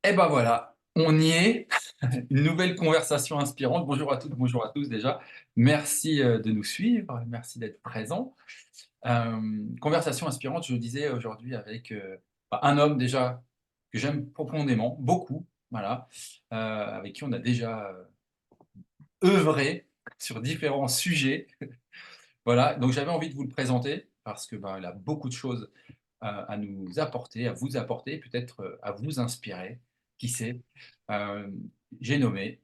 Et ben voilà, on y est. Une nouvelle conversation inspirante. Bonjour à toutes, bonjour à tous déjà. Merci, de nous suivre, merci d'être présents. Conversation inspirante, je le disais aujourd'hui avec, un homme déjà que j'aime profondément, beaucoup, voilà, avec qui on a déjà, œuvré sur différents sujets. Voilà, donc j'avais envie de vous le présenter parce que, il a beaucoup de choses à nous apporter, à vous apporter, peut-être, à vous inspirer, qui sait? Hem, j'ai nommé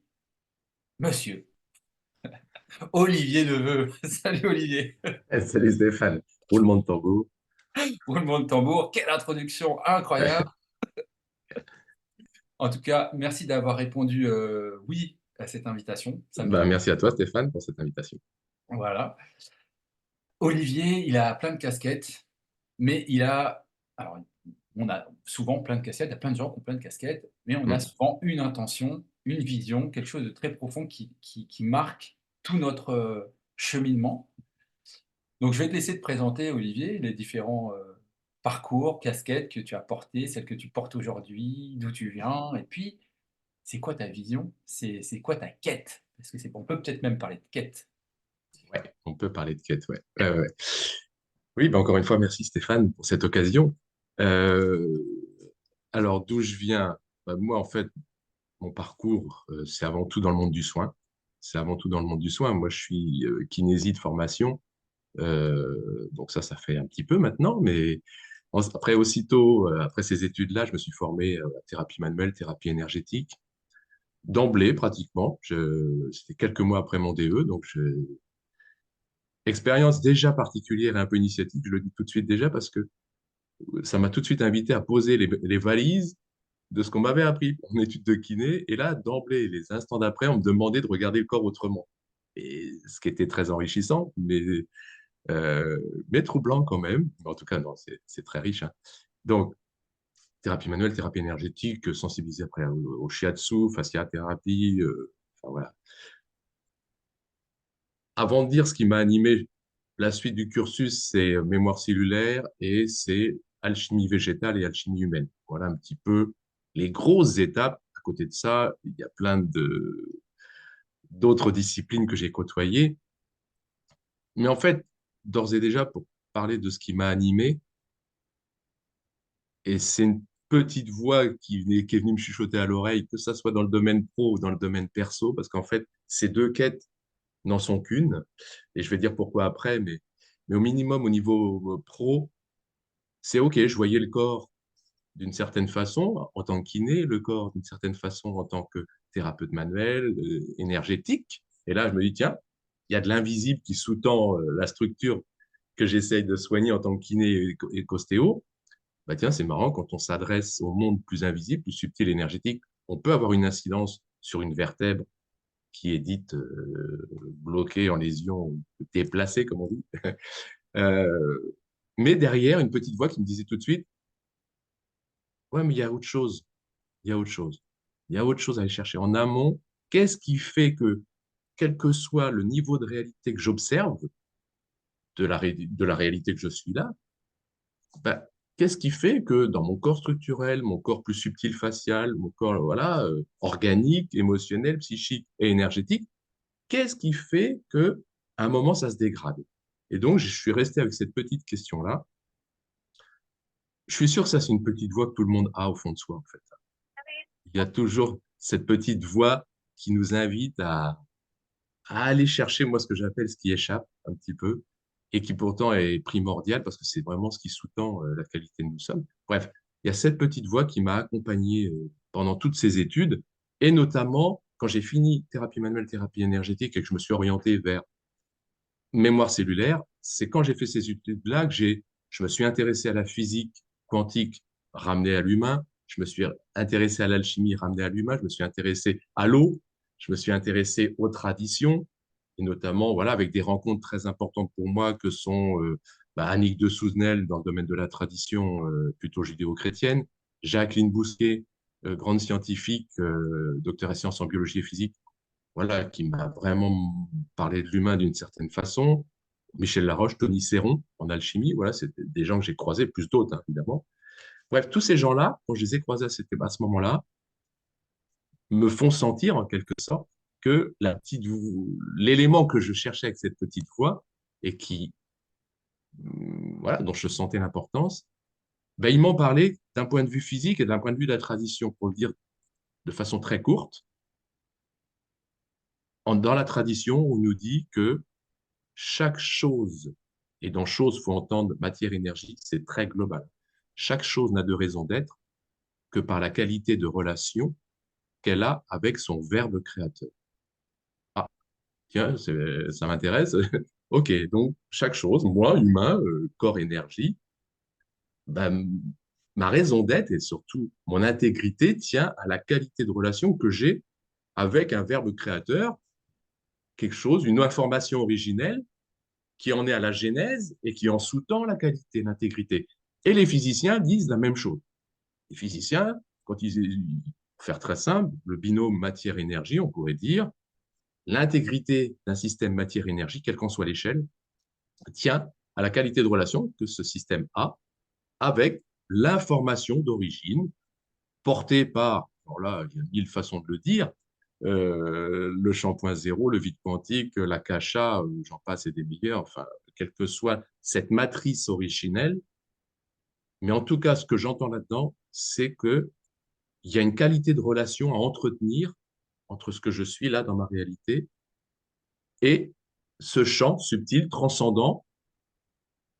monsieur Olivier Neveu. Salut Olivier. Salut Stéphane, roulement de tambour. Roulement de tambour, quelle introduction incroyable. En tout cas, merci d'avoir répondu, oui à cette invitation, ça me fait Ben, merci à toi Stéphane pour cette invitation. voilà. Olivier, il a plein de casquettes, mais il a alors on a souvent plein de casquettes, il y a plein de gens qui ont plein de casquettes, mais on a Mm. souvent une intention, une vision, quelque chose de très profond qui marque tout notre, cheminement. Donc je vais te laisser te présenter Olivier, les différents, parcours, casquettes que tu as portées, celles que tu portes aujourd'hui, d'où tu viens et puis c'est quoi ta vision? C'est quoi ta quête? Parce que c'est on peut peut-être même parler de quête. Ouais, on peut parler de quête, ouais. Ouais, ouais, ouais. Oui, ben encore une fois, merci Stéphane pour cette occasion. Euh, alors, d'où je viens? Ben, moi, en fait, mon parcours, c'est avant tout dans le monde du soin. C'est avant tout dans le monde du soin. Moi, je suis kinésie de formation. Donc ça fait un petit peu maintenant, mais après, aussitôt, après ces études-là, je me suis formé à thérapie manuelle, thérapie énergétique. D'emblée, pratiquement. C'était quelques mois après mon DE, donc expérience déjà particulière et un peu initiatique, je le dis tout de suite déjà, parce que ça m'a tout de suite invité à poser les valises de ce qu'on m'avait appris en études de kiné. Et là, d'emblée, les instants d'après, on me demandait de regarder le corps autrement. Et ce qui était très enrichissant, euh, mais troublant quand même. En tout cas, non, c'est très riche, hein. Donc, thérapie manuelle, thérapie énergétique, sensibilisé après au shiatsu, fasciathérapie, enfin voilà. Avant de dire ce qui m'a animé, la suite du cursus, c'est mémoire cellulaire et c'est alchimie végétale et alchimie humaine. Voilà un petit peu les grosses étapes. À côté de ça, il y a plein d'autres disciplines que j'ai côtoyées. Mais en fait, d'ores et déjà, pour parler de ce qui m'a animé, et c'est une petite voix qui est venue me chuchoter à l'oreille, que ça soit dans le domaine pro ou dans le domaine perso, parce qu'en fait, ces deux quêtes n'en sont qu'une. Et je vais dire pourquoi après, mais au minimum, au niveau pro, c'est OK. Je voyais le corps d'une certaine façon en tant que kiné, le corps d'une certaine façon en tant que thérapeute manuel, énergétique. Et là, je me dis, tiens, il y a de l'invisible qui sous-tend la structure que j'essaye de soigner en tant que kiné et qu'ostéo. Bah tiens, c'est marrant, quand on s'adresse au monde plus invisible, plus subtil, énergétique, on peut avoir une incidence sur une vertèbre qui est dite bloquée en lésion, déplacée, comme on dit. Euh, mais derrière, une petite voix qui me disait tout de suite, ouais, mais il y a autre chose, il y a autre chose. Il y a autre chose à aller chercher. En amont, qu'est-ce qui fait que, quel que soit le niveau de réalité que j'observe, de la réalité que je suis là, ben, qu'est-ce qui fait que dans mon corps structurel, mon corps plus subtil facial, mon corps voilà, organique, émotionnel, psychique et énergétique, qu'est-ce qui fait que à un moment ça se dégrade? Et donc je suis resté avec cette petite question-là. Je suis sûr que ça c'est une petite voix que tout le monde a au fond de soi en fait. Il y a toujours cette petite voix qui nous invite à aller chercher moi ce que j'appelle ce qui échappe un petit peu et qui pourtant est primordial parce que c'est vraiment ce qui sous-tend la qualité de nous sommes. Bref, il y a cette petite voix qui m'a accompagné pendant toutes ces études et notamment quand j'ai fini thérapie manuelle, thérapie énergétique et que je me suis orienté vers mémoire cellulaire, c'est quand j'ai fait ces études-là que je me suis intéressé à la physique quantique ramenée à l'humain, je me suis intéressé à l'alchimie ramenée à l'humain, je me suis intéressé à l'eau, je me suis intéressé aux traditions, et notamment voilà, avec des rencontres très importantes pour moi que sont Annick de Souzenel dans le domaine de la tradition plutôt judéo-chrétienne, Jacqueline Bousquet, grande scientifique, docteur en sciences en biologie et physique, voilà, qui m'a vraiment parlé de l'humain d'une certaine façon. Michel Laroche, Tony Céron en alchimie, voilà, c'est des gens que j'ai croisés, plus d'autres, hein, évidemment. Bref, tous ces gens-là, quand je les ai croisés à ce moment-là, me font sentir en quelque sorte que l'élément que je cherchais avec cette petite voix et qui, voilà, dont je sentais l'importance, ben, ils m'ont parlé d'un point de vue physique et d'un point de vue de la tradition, pour le dire de façon très courte. Dans la tradition, on nous dit que chaque chose, et dans chose, il faut entendre matière, énergie, c'est très global. Chaque chose n'a de raison d'être que par la qualité de relation qu'elle a avec son verbe créateur. Ah, tiens, ça m'intéresse. Ok, donc chaque chose, moi, humain, corps, énergie, ben, ma raison d'être et surtout mon intégrité tient à la qualité de relation que j'ai avec un verbe créateur, quelque chose, une information originelle qui en est à la genèse et qui en sous-tend la qualité, l'intégrité. Et les physiciens disent la même chose. Les physiciens, quand pour faire très simple, le binôme matière-énergie, on pourrait dire, l'intégrité d'un système matière-énergie, quelle qu'en soit l'échelle, tient à la qualité de relation que ce système a avec l'information d'origine portée par, alors là, il y a mille façons de le dire, le champ point zéro, le vide quantique, l'akasha, j'en passe et des meilleurs, enfin, quelle que soit cette matrice originelle. Mais en tout cas, ce que j'entends là-dedans, c'est qu'il y a une qualité de relation à entretenir entre ce que je suis là dans ma réalité et ce champ subtil, transcendant,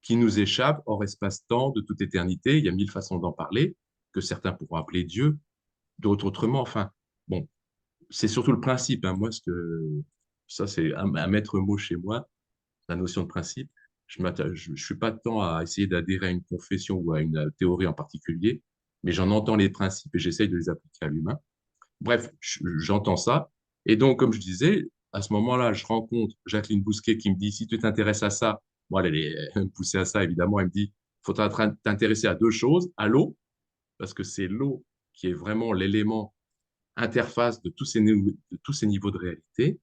qui nous échappe hors espace-temps de toute éternité. Il y a mille façons d'en parler, que certains pourront appeler Dieu, d'autres autrement. Enfin, bon, c'est surtout le principe. Hein. Moi, ça, c'est un maître mot chez moi, la notion de principe. Je ne suis pas de temps à essayer d'adhérer à une confession ou à une théorie en particulier, mais j'en entends les principes et j'essaye de les appliquer à l'humain. Bref, j'entends ça. Et donc, comme je disais, à ce moment-là, je rencontre Jacqueline Bousquet qui me dit, si tu t'intéresses à ça, moi, elle me poussait à ça, évidemment, elle me dit, il faut t'intéresser à deux choses, à l'eau, parce que c'est l'eau qui est vraiment l'élément interface de tous ces niveaux de réalité.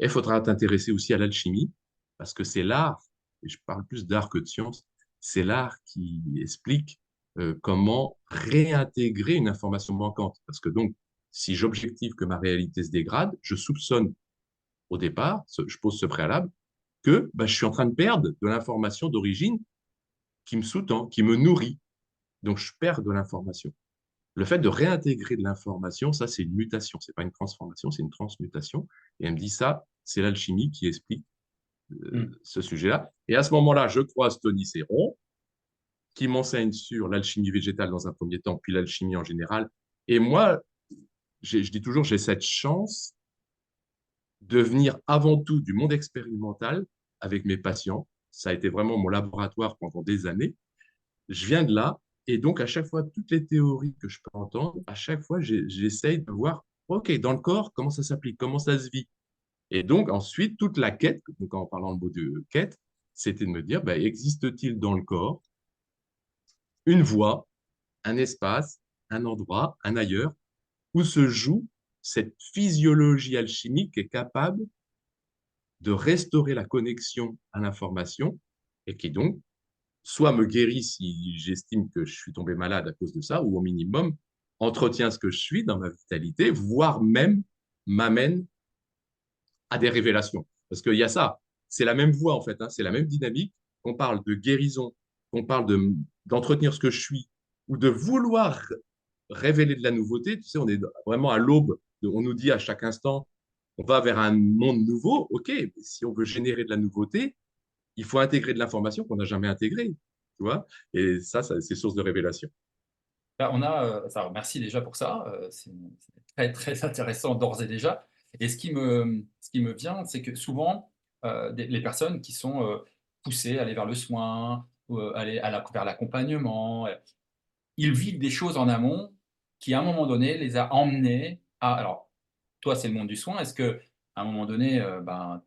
Et il faudra t'intéresser aussi à l'alchimie, parce que c'est l'art, et je parle plus d'art que de science, c'est l'art qui explique comment réintégrer une information manquante. Parce que donc, si j'objective que ma réalité se dégrade, je soupçonne au départ, je pose ce préalable, que bah, je suis en train de perdre de l'information d'origine qui me sous-tend, qui me nourrit. Donc, je perds de l'information. Le fait de réintégrer de l'information, ça, c'est une mutation. C'est pas une transformation, c'est une transmutation. Et elle me dit ça, c'est l'alchimie qui explique Mm. ce sujet-là. Et à ce moment-là, je croise Tony Serron, qui m'enseigne sur l'alchimie végétale dans un premier temps, puis l'alchimie en général. Et moi, je dis toujours, j'ai cette chance de venir avant tout du monde expérimental avec mes patients. Ça a été vraiment mon laboratoire pendant des années. Je viens de là, et donc à chaque fois, toutes les théories que je peux entendre, à chaque fois, j'essaye de voir, OK, dans le corps, comment ça s'applique, comment ça se vit. Et donc ensuite, toute la quête, donc en parlant le mot de quête, c'était de me dire, bah, existe-t-il dans le corps une voie, un espace, un endroit, un ailleurs, où se joue cette physiologie alchimique qui est capable de restaurer la connexion à l'information et qui donc soit me guérit si j'estime que je suis tombé malade à cause de ça, ou au minimum entretient ce que je suis dans ma vitalité, voire même m'amène à des révélations. Parce qu'il y a ça, c'est la même voie en fait, hein, c'est la même dynamique, qu'on parle de guérison, qu'on parle d'entretenir ce que je suis, ou de vouloir révéler de la nouveauté. Tu sais, on est vraiment à l'aube, on nous dit à chaque instant, on va vers un monde nouveau, ok, mais si on veut générer de la nouveauté, il faut intégrer de l'information qu'on n'a jamais intégrée, tu vois, et ça c'est source de révélation. Là, enfin, merci déjà pour ça, c'est très, très intéressant d'ores et déjà. Et ce qui me vient, c'est que souvent, les personnes qui sont poussées à aller vers le soin, ou aller vers l'accompagnement, ils vivent des choses en amont qui, à un moment donné, les a emmenés à... Alors, toi, c'est le monde du soin. Est-ce que à un moment donné, ben,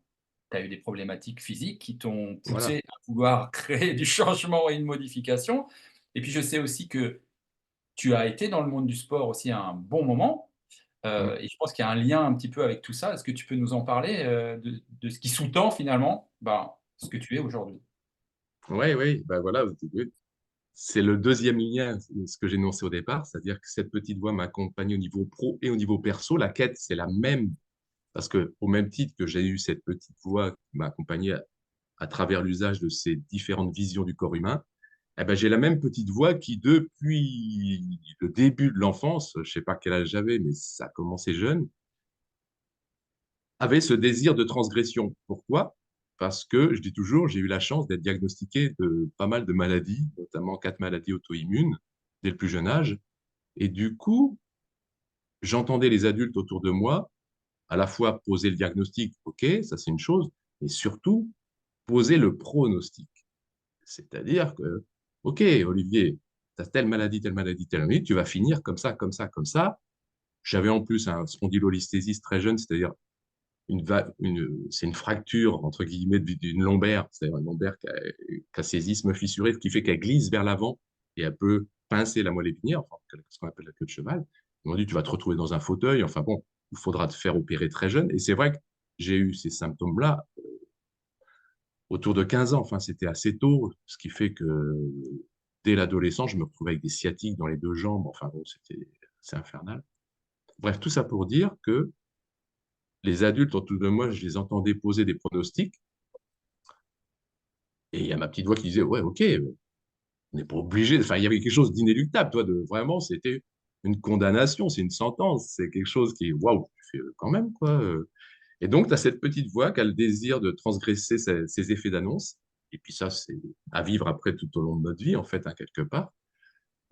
tu as eu des problématiques physiques qui t'ont Voilà. poussé à vouloir créer du changement et une modification? Et puis, je sais aussi que tu as été dans le monde du sport aussi à un bon moment, Mm. et je pense qu'il y a un lien un petit peu avec tout ça. Est-ce que tu peux nous en parler, de ce qui sous-tend finalement, ben, ce que tu es aujourd'hui? Ouais, oui, ben voilà, oui. c'est le deuxième lien, ce que j'ai énoncé au départ, c'est-à-dire que cette petite voix m'a accompagné au niveau pro et au niveau perso. La quête, c'est la même, parce que au même titre que j'ai eu cette petite voix qui m'a accompagné à travers l'usage de ces différentes visions du corps humain, eh ben, j'ai la même petite voix qui, depuis le début de l'enfance, je ne sais pas quel âge j'avais, mais ça a commencé jeune, avait ce désir de transgression. Pourquoi? Parce que, je dis toujours, j'ai eu la chance d'être diagnostiqué de pas mal de maladies, notamment 4 maladies auto-immunes, dès le plus jeune âge. Et du coup, j'entendais les adultes autour de moi à la fois poser le diagnostic, OK, ça c'est une chose, mais surtout poser le pronostic. C'est-à-dire que, OK, Olivier, tu as telle maladie, telle maladie, tu vas finir comme ça, comme ça, comme ça. J'avais en plus un spondylolisthésis très jeune, c'est-à-dire c'est une fracture, entre guillemets, d'une lombaire, c'est-à-dire une lombaire qui a ses isthmes fissurés, ce qui fait qu'elle glisse vers l'avant et elle peut pincer la moelle épinière, enfin, ce qu'on appelle la queue de cheval. Ils m'ont dit, tu vas te retrouver dans un fauteuil, enfin bon, il faudra te faire opérer très jeune. Et c'est vrai que j'ai eu ces symptômes-là autour de 15 ans, enfin, c'était assez tôt, ce qui fait que dès l'adolescence, je me retrouvais avec des sciatiques dans les deux jambes, enfin bon, c'est infernal. Bref, tout ça pour dire que les adultes autour de moi, je les entendais poser des pronostics. Et il y a ma petite voix qui disait, ouais, ok, on n'est pas obligé. Enfin, il y avait quelque chose d'inéluctable, toi, de vraiment, c'était une condamnation, c'est une sentence, c'est quelque chose qui est, waouh, tu fais quand même, quoi. Et donc, tu as cette petite voix qui a le désir de transgresser ses effets d'annonce. Et puis ça, c'est à vivre après tout au long de notre vie, en fait, hein, quelque part,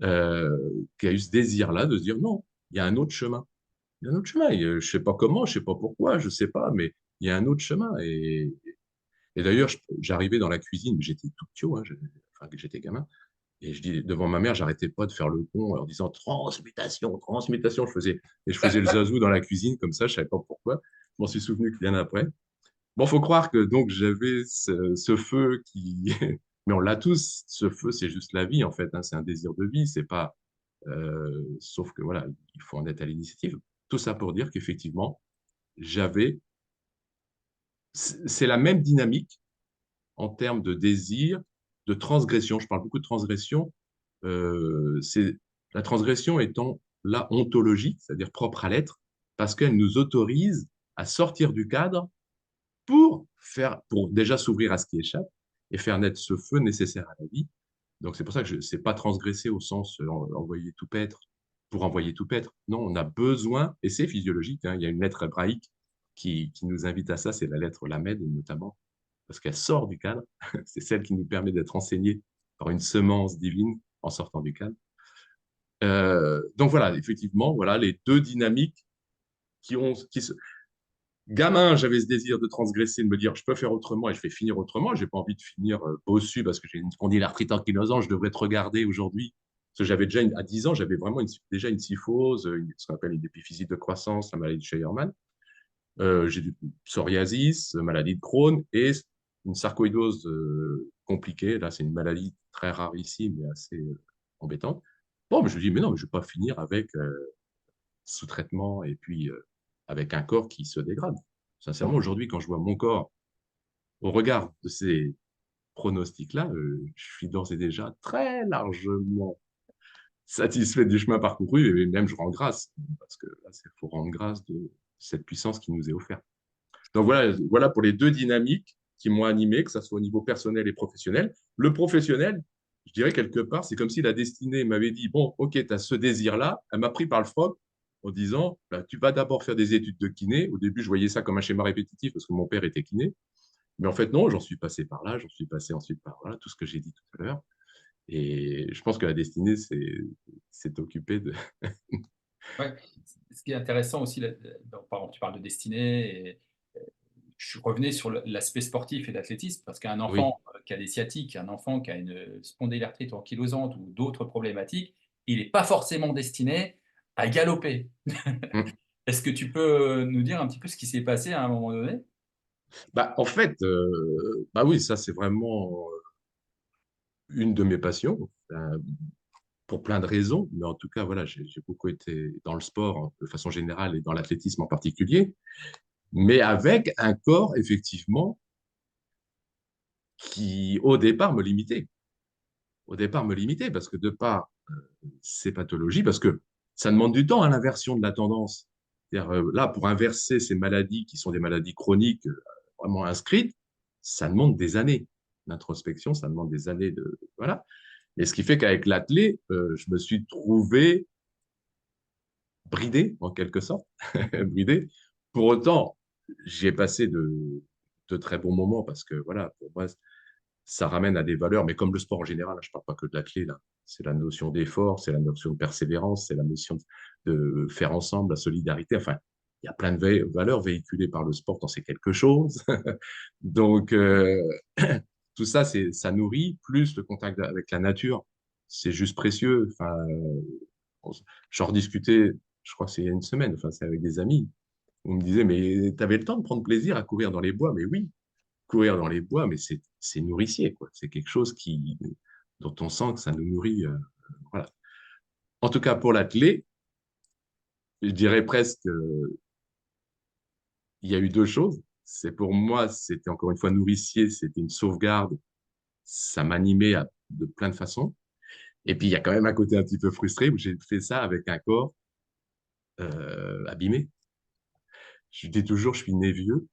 euh, qui a eu ce désir-là de se dire, non, il y a un autre chemin. Il y a un autre chemin. Je ne sais pas comment, je ne sais pas pourquoi, je ne sais pas, mais il y a un autre chemin. Et d'ailleurs, j'arrivais dans la cuisine, j'étais tout petit, hein, enfin, j'étais gamin, et je dis devant ma mère, j'arrêtais pas de faire le con en disant transmutation, transmutation. Et je faisais le zazou dans la cuisine comme ça, je savais pas pourquoi. Je m'en suis souvenu que bien après. Bon, faut croire que donc j'avais ce feu qui, mais on l'a tous. Ce feu, c'est juste la vie en fait. Hein, c'est un désir de vie. C'est pas, sauf que voilà, il faut en être à l'initiative. Tout ça pour dire qu'effectivement, j'avais, c'est la même dynamique en termes de désir, de transgression. Je parle beaucoup de transgression. C'est la transgression étant là ontologique, c'est-à-dire propre à l'être, parce qu'elle nous autorise à sortir du cadre pour déjà s'ouvrir à ce qui échappe et faire naître ce feu nécessaire à la vie. Donc c'est pour ça que je ne sais pas transgresser au sens envoyer tout paître pour envoyer tout paître. Non, on a besoin, et c'est physiologique, hein, il y a une lettre hébraïque qui nous invite à ça, c'est la lettre Lamed notamment, parce qu'elle sort du cadre. C'est celle qui nous permet d'être enseignés par une semence divine en sortant du cadre. Donc voilà, effectivement, voilà les deux dynamiques qui se... Gamin, j'avais ce désir de transgresser, de me dire je peux faire autrement et je vais finir autrement. J'ai pas envie de finir bossu parce que j'ai une spondylarthrite ankylosante, je devrais te regarder aujourd'hui. Parce que j'avais déjà, à 10 ans, j'avais vraiment déjà une syphose, ce qu'on appelle une épiphysie de croissance, la maladie de Scheuermann. J'ai du psoriasis, maladie de Crohn et une sarcoïdose compliquée. Là, c'est une maladie très rare ici, mais assez embêtante. Bon, mais je me dis, mais non, mais je ne vais pas finir avec sous-traitement et puis avec un corps qui se dégrade. Sincèrement, aujourd'hui, quand je vois mon corps au regard de ces pronostics-là, je suis d'ores et déjà très largement satisfait du chemin parcouru et même je rends grâce, parce que là, il faut rendre grâce de cette puissance qui nous est offerte. Donc voilà pour les deux dynamiques qui m'ont animé, que ce soit au niveau personnel et professionnel. Le professionnel, je dirais quelque part, c'est comme si la destinée m'avait dit, bon, ok, tu as ce désir-là, elle m'a pris par le froc en disant, bah, tu vas d'abord faire des études de kiné. Au début, je voyais ça comme un schéma répétitif parce que mon père était kiné. Mais en fait, non, j'en suis passé par là, j'en suis passé ensuite par là, tout ce que j'ai dit tout à l'heure. Et je pense que la destinée, c'est occupée de... Ouais. Ce qui est intéressant aussi, pardon, tu parles de destinée, et je revenais sur l'aspect sportif et d'athlétisme, parce qu'un Oui. enfant qui a des sciatiques, un enfant qui a une spondylarthrite ankylosante ou d'autres problématiques, il n'est pas forcément destiné à galoper. Mm. Est-ce que tu peux nous dire un petit peu ce qui s'est passé à un moment donné? Bah, en fait, bah oui, ça, c'est vraiment une de mes passions. Pour plein de raisons, mais en tout cas, voilà, j'ai beaucoup été dans le sport de façon générale et dans l'athlétisme en particulier, mais avec un corps, effectivement, qui, au départ, me limitait. au départ me limiter parce que de par ces pathologies, parce que ça demande du temps à l'inversion de la tendance. C'est-à-dire, là, pour inverser ces maladies qui sont des maladies chroniques vraiment inscrites, ça demande des années. L'introspection, ça demande des années de. Voilà. Et ce qui fait qu'avec l'athlé, je me suis trouvé bridé, en quelque sorte, bridé. Pour autant, j'y ai passé de très bons moments parce que, voilà, pour moi, ça ramène à des valeurs, mais comme le sport en général, je ne parle pas que de l'athlé, là. C'est la notion d'effort, c'est la notion de persévérance, c'est la notion de faire ensemble, la solidarité. Enfin, il y a plein de valeurs véhiculées par le sport quand c'est quelque chose. Donc, tout ça, ça nourrit, plus le contact avec la nature. C'est juste précieux. Enfin, j'en rediscutais, je crois que c'est il y a une semaine, enfin, c'est avec des amis. On me disait, mais tu avais le temps de prendre plaisir à courir dans les bois? Mais oui, courir dans les bois, mais c'est nourricier, quoi. C'est quelque chose dont on sent que ça nous nourrit. Voilà. En tout cas, pour l'athlé, je dirais presque, il y a eu deux choses. C'est pour moi, c'était encore une fois nourricier, c'était une sauvegarde. Ça m'animait de plein de façons. Et puis, il y a quand même un côté un petit peu frustré où j'ai fait ça avec un corps abîmé. Je dis toujours, je suis né vieux.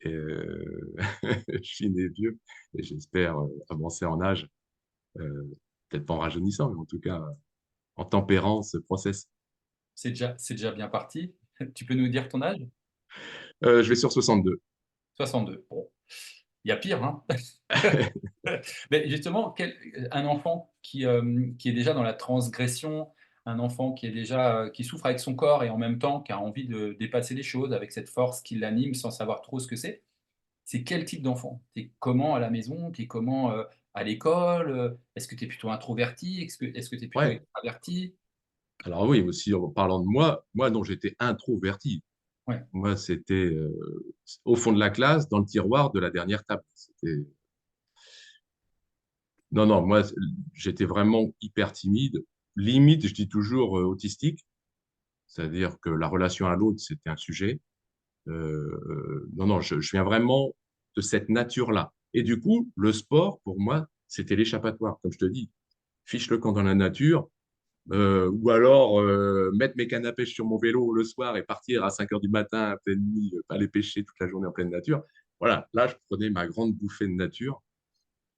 Et, je suis né vieux et j'espère avancer en âge, euh, peut-être pas en rajeunissant, mais en tout cas en tempérant ce process. C'est déjà bien parti. Tu peux nous dire ton âge? Je vais sur 62. 62. Bon, il y a pire, hein? Mais justement, un enfant qui est déjà dans la transgression, un enfant qui est déjà, qui souffre avec son corps et en même temps qui a envie de dépasser les choses avec cette force qui l'anime sans savoir trop ce que c'est quel type d'enfant? Tu es comment à la maison? Tu es comment, à l'école? Est-ce que tu es plutôt introverti? Est-ce que tu es plutôt Ouais, extraverti? alors oui, aussi en parlant de moi, non, j'étais introverti. Ouais, Moi, c'était au fond de la classe, dans le tiroir de la dernière table. Non, non, moi, j'étais vraiment hyper timide. Limite, je dis toujours autistique, c'est-à-dire que la relation à l'autre, c'était un sujet. Non, non, je viens vraiment de cette nature-là. Et du coup, le sport, pour moi, c'était l'échappatoire. Comme je te dis, fiche le camp dans la nature, ou alors mettre mes cannes à pêche sur mon vélo le soir et partir à 5 heures du matin, à pleine nuit, aller pêcher toute la journée en pleine nature. Voilà, là, je prenais ma grande bouffée de nature.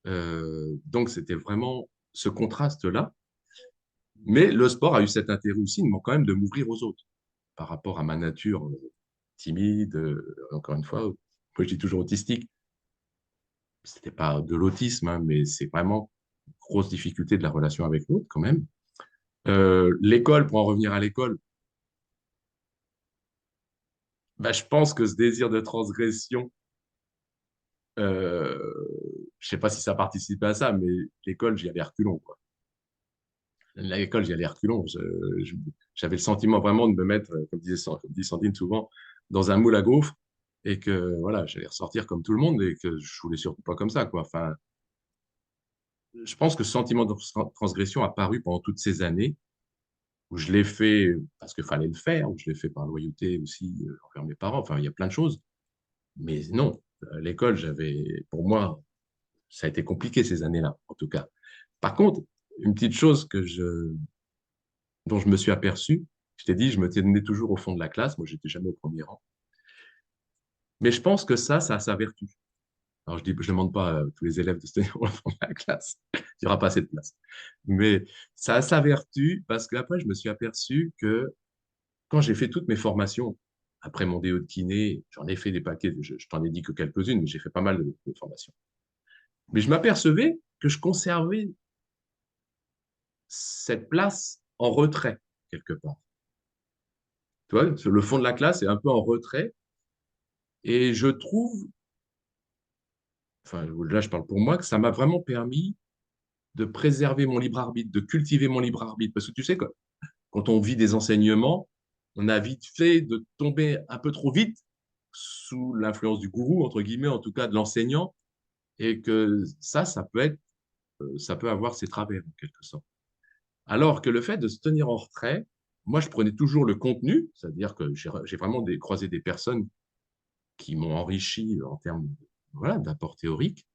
Donc, c'était vraiment ce contraste-là. Mais le sport a eu cet intérêt aussi, quand même, de m'ouvrir aux autres par rapport à ma nature timide, encore une fois, moi je dis toujours autistique. C'était pas de l'autisme, hein, mais c'est vraiment une grosse difficulté de la relation avec l'autre quand même. L'école, pour en revenir à l'école, bah, je pense que ce désir de transgression, euh, je sais pas si ça participait à ça, mais l'école, j'y allais reculons, quoi. L'école, j'y allais reculons. J'avais le sentiment vraiment de me mettre, comme dit Sandrine souvent, dans un moule à gaufres et que voilà, j'allais ressortir comme tout le monde et que je voulais surtout pas comme ça, quoi. Enfin, je pense que ce sentiment de transgression a paru pendant toutes ces années où je l'ai fait parce qu'il fallait le faire, où je l'ai fait par loyauté aussi envers mes parents. Enfin, il y a plein de choses. Mais non, l'école, pour moi, ça a été compliqué ces années-là, en tout cas. Par contre, une petite chose dont je me suis aperçu, je t'ai dit, je me tenais toujours au fond de la classe. Moi, j'étais jamais au premier rang. Mais je pense que ça a sa vertu. Alors, je demande pas à tous les élèves de se tenir au fond de la classe. Il n'y aura pas assez de place. Mais ça a sa vertu parce qu'après, je me suis aperçu que quand j'ai fait toutes mes formations, après mon DO de kiné, j'en ai fait des paquets, je t'en ai dit que quelques-unes, mais j'ai fait pas mal de formations. Mais je m'apercevais que je conservais cette place en retrait, quelque part. Tu vois, sur le fond de la classe est un peu en retrait. Et je trouve, enfin là je parle pour moi, que ça m'a vraiment permis de préserver mon libre arbitre, de cultiver mon libre arbitre. Parce que tu sais, quand on vit des enseignements, on a vite fait de tomber un peu trop vite sous l'influence du gourou, entre guillemets, en tout cas de l'enseignant, et que ça peut ça peut avoir ses travers en quelque sorte. Alors que le fait de se tenir en retrait, moi je prenais toujours le contenu, c'est-à-dire que j'ai vraiment croisé des personnes qui m'ont enrichi en termes voilà, d'apport théorique,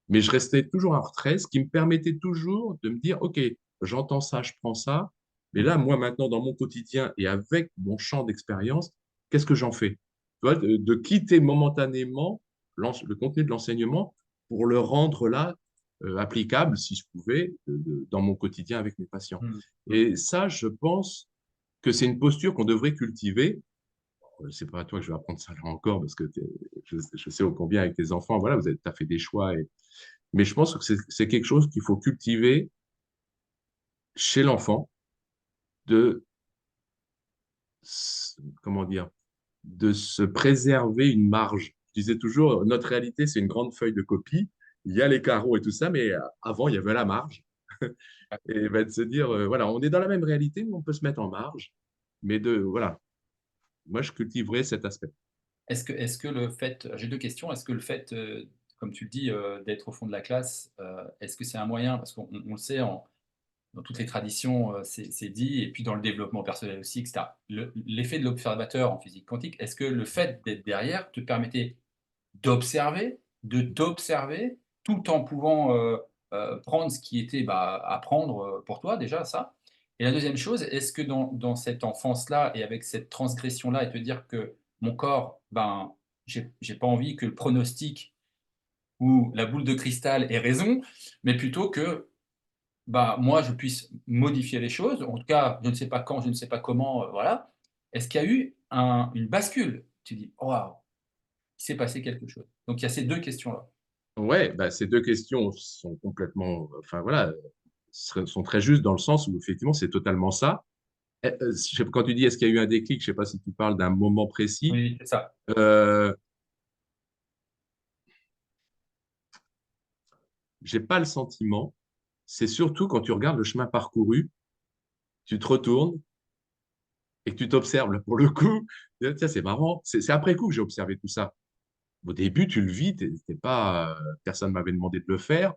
Mais je restais toujours en retrait, ce qui me permettait toujours de me dire, OK, j'entends ça, je prends ça. Mais là, moi, maintenant, dans mon quotidien et avec mon champ d'expérience, qu'est-ce que j'en fais? Tu vois, de quitter momentanément le contenu de l'enseignement pour le rendre là, applicable, si je pouvais, dans mon quotidien avec mes patients. Mmh. Mmh. Et ça, je pense que c'est une posture qu'on devrait cultiver. C'est pas à toi que je vais apprendre ça là encore, parce que je sais au combien avec tes enfants, voilà, vous avez as fait des choix. Mais je pense que c'est quelque chose qu'il faut cultiver chez l'enfant, de, comment dire, de se préserver une marge. Je disais toujours, notre réalité, c'est une grande feuille de copie. Il y a les carreaux et tout ça, mais avant, il y avait la marge. Et ben, de se dire, voilà, on est dans la même réalité, mais on peut se mettre en marge. Mais voilà, moi, je cultiverais cet aspect. Est-ce que le fait j'ai 2 questions. Est-ce que le fait, comme tu le dis, d'être au fond de la classe, est-ce que c'est un moyen parce qu'on le sait dans toutes les traditions, c'est dit et puis dans le développement personnel aussi et cetera. L'effet de l'observateur en physique quantique, est-ce que le fait d'être derrière te permettait d'observer, de t'observer, tout en pouvant, prendre ce qui était, bah, à prendre, pour toi déjà ça. Et la deuxième chose, est-ce que dans cette enfance-là et avec cette transgression-là et te dire que mon corps, ben, j'ai pas envie que le pronostic ou la boule de cristal ait raison, mais plutôt que, bah, moi je puisse modifier les choses, en tout cas, je ne sais pas quand, je ne sais pas comment, voilà. Est-ce qu'il y a eu une bascule? Tu dis: «Waouh, il s'est passé quelque chose». Donc il y a ces 2 questions-là. Ouais, bah, ces deux questions sont complètement, enfin voilà, sont très justes dans le sens où effectivement, c'est totalement ça. Quand tu dis est-ce qu'il y a eu un déclic, je ne sais pas si tu parles d'un moment précis. Oui, c'est ça. Euh, j'ai pas le sentiment. C'est surtout quand tu regardes le chemin parcouru, tu te retournes et que tu t'observes. Là, pour le coup, tiens, c'est marrant. C'est après coup que j'ai observé tout ça. Au début, tu le vis, t'es pas, personne m'avait demandé de le faire.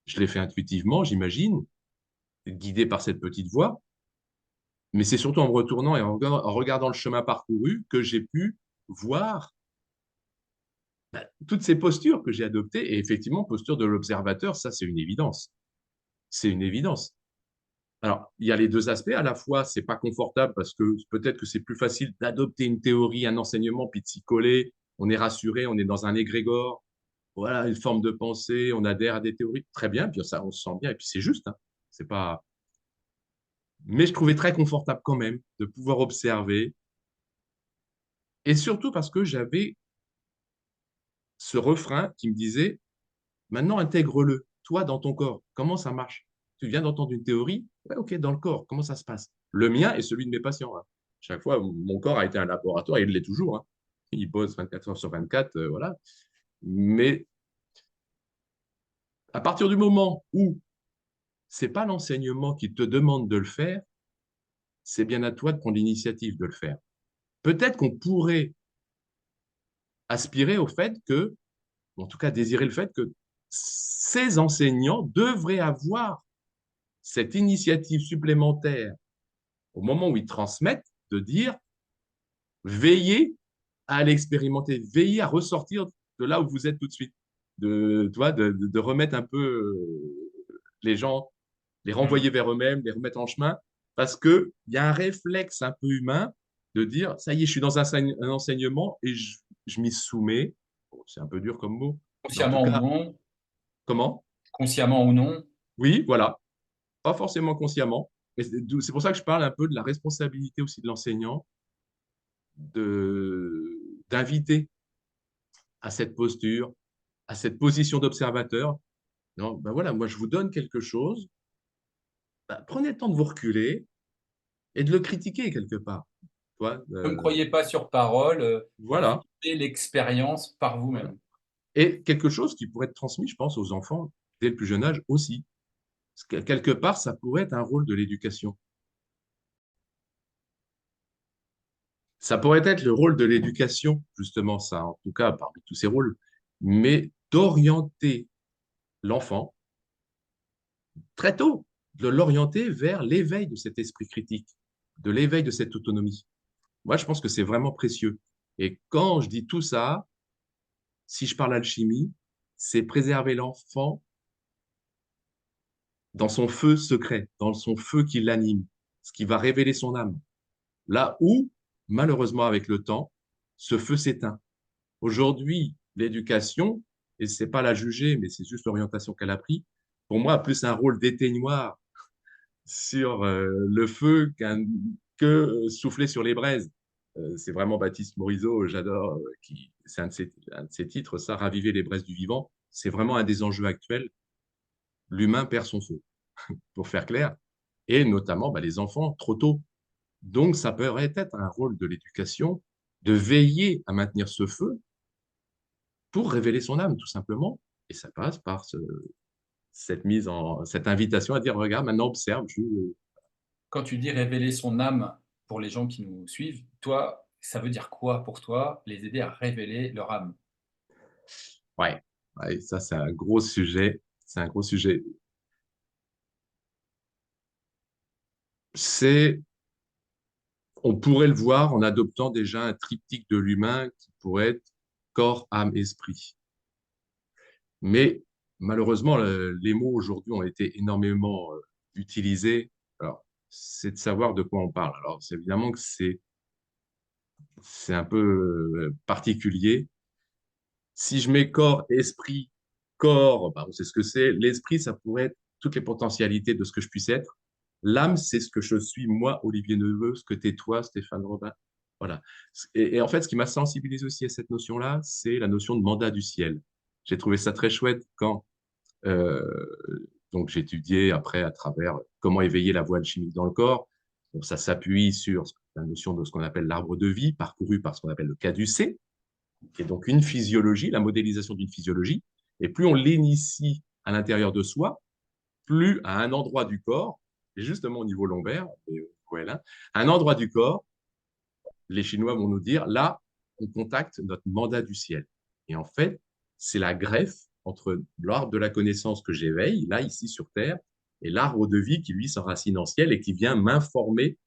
Je l'ai fait intuitivement, j'imagine, guidé par cette petite voix. Mais c'est surtout en me retournant et en regardant le chemin parcouru que j'ai pu voir toutes ces postures que j'ai adoptées. Et effectivement, posture de l'observateur, ça, c'est une évidence. C'est une évidence. Alors, il y a les deux aspects. À la fois, c'est pas confortable parce que peut-être que c'est plus facile d'adopter une théorie, un enseignement, puis de s'y coller. On est rassuré, on est dans un égrégore. Voilà, une forme de pensée, on adhère à des théories. Très bien, puis ça, on se sent bien. Et puis c'est juste, hein. C'est pas. Mais je trouvais très confortable quand même de pouvoir observer. Et surtout parce que j'avais ce refrain qui me disait, maintenant intègre-le, toi dans ton corps, comment ça marche? Tu viens d'entendre une théorie? Ouais, ok, dans le corps, comment ça se passe? Le mien et celui de mes patients, hein. Chaque fois, mon corps a été un laboratoire et il l'est toujours, hein. Il bosse 24 heures sur 24, voilà. Mais à partir du moment où c'est pas l'enseignement qui te demande de le faire, c'est bien à toi de prendre l'initiative de le faire. Peut-être qu'on pourrait aspirer au fait que, en tout cas désirer le fait que ces enseignants devraient avoir cette initiative supplémentaire au moment où ils transmettent, de dire veillez à l'expérimenter, veillez à ressortir de là où vous êtes tout de suite, de remettre un peu les gens, les Mmh. renvoyer vers eux-mêmes, les remettre en chemin, parce qu'il y a un réflexe un peu humain de dire ça y est, je suis dans un enseignement et je m'y soumets. Bon, c'est un peu dur comme mot, mais en tout Consciemment ou cas, non, comment? consciemment ou non. Oui, voilà, pas forcément consciemment. Et c'est pour ça que je parle un peu de la responsabilité aussi de l'enseignant, d'inviter à cette posture, à cette position d'observateur. Non, ben voilà, moi je vous donne quelque chose, ben, prenez le temps de vous reculer et de le critiquer quelque part. Tu vois, Ne me croyez pas sur parole, voilà, vivez l'expérience par voilà. vous-même. Et quelque chose qui pourrait être transmis, je pense, aux enfants dès le plus jeune âge aussi. Parce que quelque part, ça pourrait être un rôle de l'éducation. Ça pourrait être le rôle de l'éducation, justement, ça, en tout cas, parmi tous ces rôles, mais d'orienter l'enfant très tôt, de l'orienter vers l'éveil de cet esprit critique, de l'éveil de cette autonomie. Moi, je pense que c'est vraiment précieux. Et quand je dis tout ça, si je parle alchimie, c'est préserver l'enfant dans son feu secret, dans son feu qui l'anime, ce qui va révéler son âme. Là où, malheureusement, avec le temps, ce feu s'éteint. Aujourd'hui, l'éducation, et c'est pas la juger, mais c'est juste l'orientation qu'elle a pris, pour moi, a plus un rôle d'éteignoir sur le feu que souffler sur les braises. C'est vraiment Baptiste Morisot, j'adore, c'est un de ses titres, ça, Raviver les braises du vivant. C'est vraiment un des enjeux actuels. L'humain perd son feu, pour faire clair, et notamment les enfants trop tôt. Donc, ça pourrait être un rôle de l'éducation de veiller à maintenir ce feu pour révéler son âme, tout simplement. Et ça passe par cette invitation à dire, regarde, maintenant observe. Quand tu dis révéler son âme pour les gens qui nous suivent, toi, ça veut dire quoi pour toi, les aider à révéler leur âme? Ouais, ouais, ça c'est un gros sujet. C'est un gros sujet. C'est, on pourrait le voir en adoptant déjà un triptyque de l'humain qui pourrait être corps, âme, esprit. Mais malheureusement, les mots aujourd'hui ont été énormément utilisés. Alors, c'est de savoir de quoi on parle. Alors, c'est évidemment que c'est un peu particulier. Si je mets corps, esprit, corps, on sait ce que c'est. L'esprit, ça pourrait être toutes les potentialités de ce que je puisse être. L'âme, c'est ce que je suis, moi, Olivier Neveu, ce que t'es toi, Stéphane Robin. Voilà. Et en fait, ce qui m'a sensibilisé aussi à cette notion-là, c'est la notion de mandat du ciel. J'ai trouvé ça très chouette quand euh, donc j'étudiais après à travers comment éveiller la voie alchimique dans le corps. Donc ça s'appuie sur la notion de ce qu'on appelle l'arbre de vie, parcouru par ce qu'on appelle le caducée, qui est donc une physiologie, la modélisation d'une physiologie. Et plus on l'initie à l'intérieur de soi, plus à un endroit du corps, et justement au niveau lombaire, et voilà, à un endroit du corps, les Chinois vont nous dire, là, on contacte notre mandat du ciel. Et en fait, c'est la greffe entre l'arbre de la connaissance que j'éveille, là, ici sur Terre, et l'arbre de vie qui, lui, s'enracine en ciel et qui vient m'informer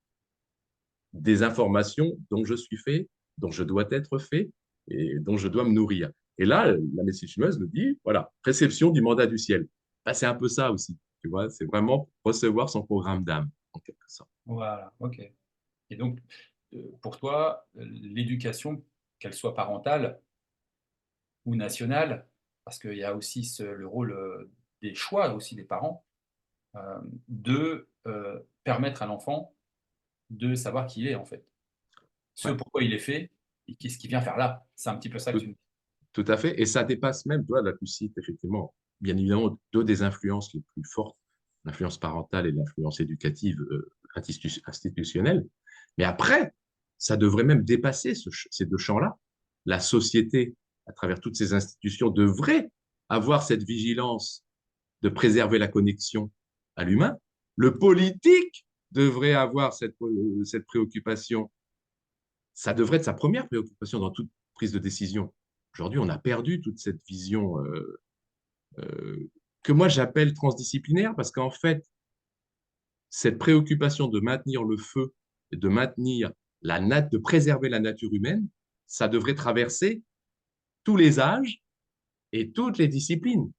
des informations dont je suis fait, dont je dois être fait et dont je dois me nourrir. Et là, la médecine chinoise nous dit, voilà, réception du mandat du ciel. Ben, c'est un peu ça aussi, tu vois, c'est vraiment recevoir son programme d'âme, en quelque sorte. Voilà, OK. Et donc, pour toi, l'éducation, qu'elle soit parentale ou nationale, parce qu'il y a aussi le rôle des choix aussi des parents, de permettre à l'enfant de savoir qui il est en fait. Ce Ouais, pourquoi il est fait et qu'est-ce qu'il vient faire là. C'est un petit peu ça que tu tout, me dis. tout à fait. Et ça dépasse même, toi, la tu effectivement, bien évidemment, deux des influences les plus fortes, l'influence parentale et l'influence éducative institutionnelle. Mais après, ça devrait même dépasser ces deux champs-là. La société, à travers toutes ces institutions, devrait avoir cette vigilance de préserver la connexion à l'humain. Le politique devrait avoir cette préoccupation. Ça devrait être sa première préoccupation dans toute prise de décision. Aujourd'hui, on a perdu toute cette vision que moi j'appelle transdisciplinaire parce qu'en fait, cette préoccupation de maintenir le feu et de maintenir de préserver la nature humaine, ça devrait traverser tous les âges et toutes les disciplines.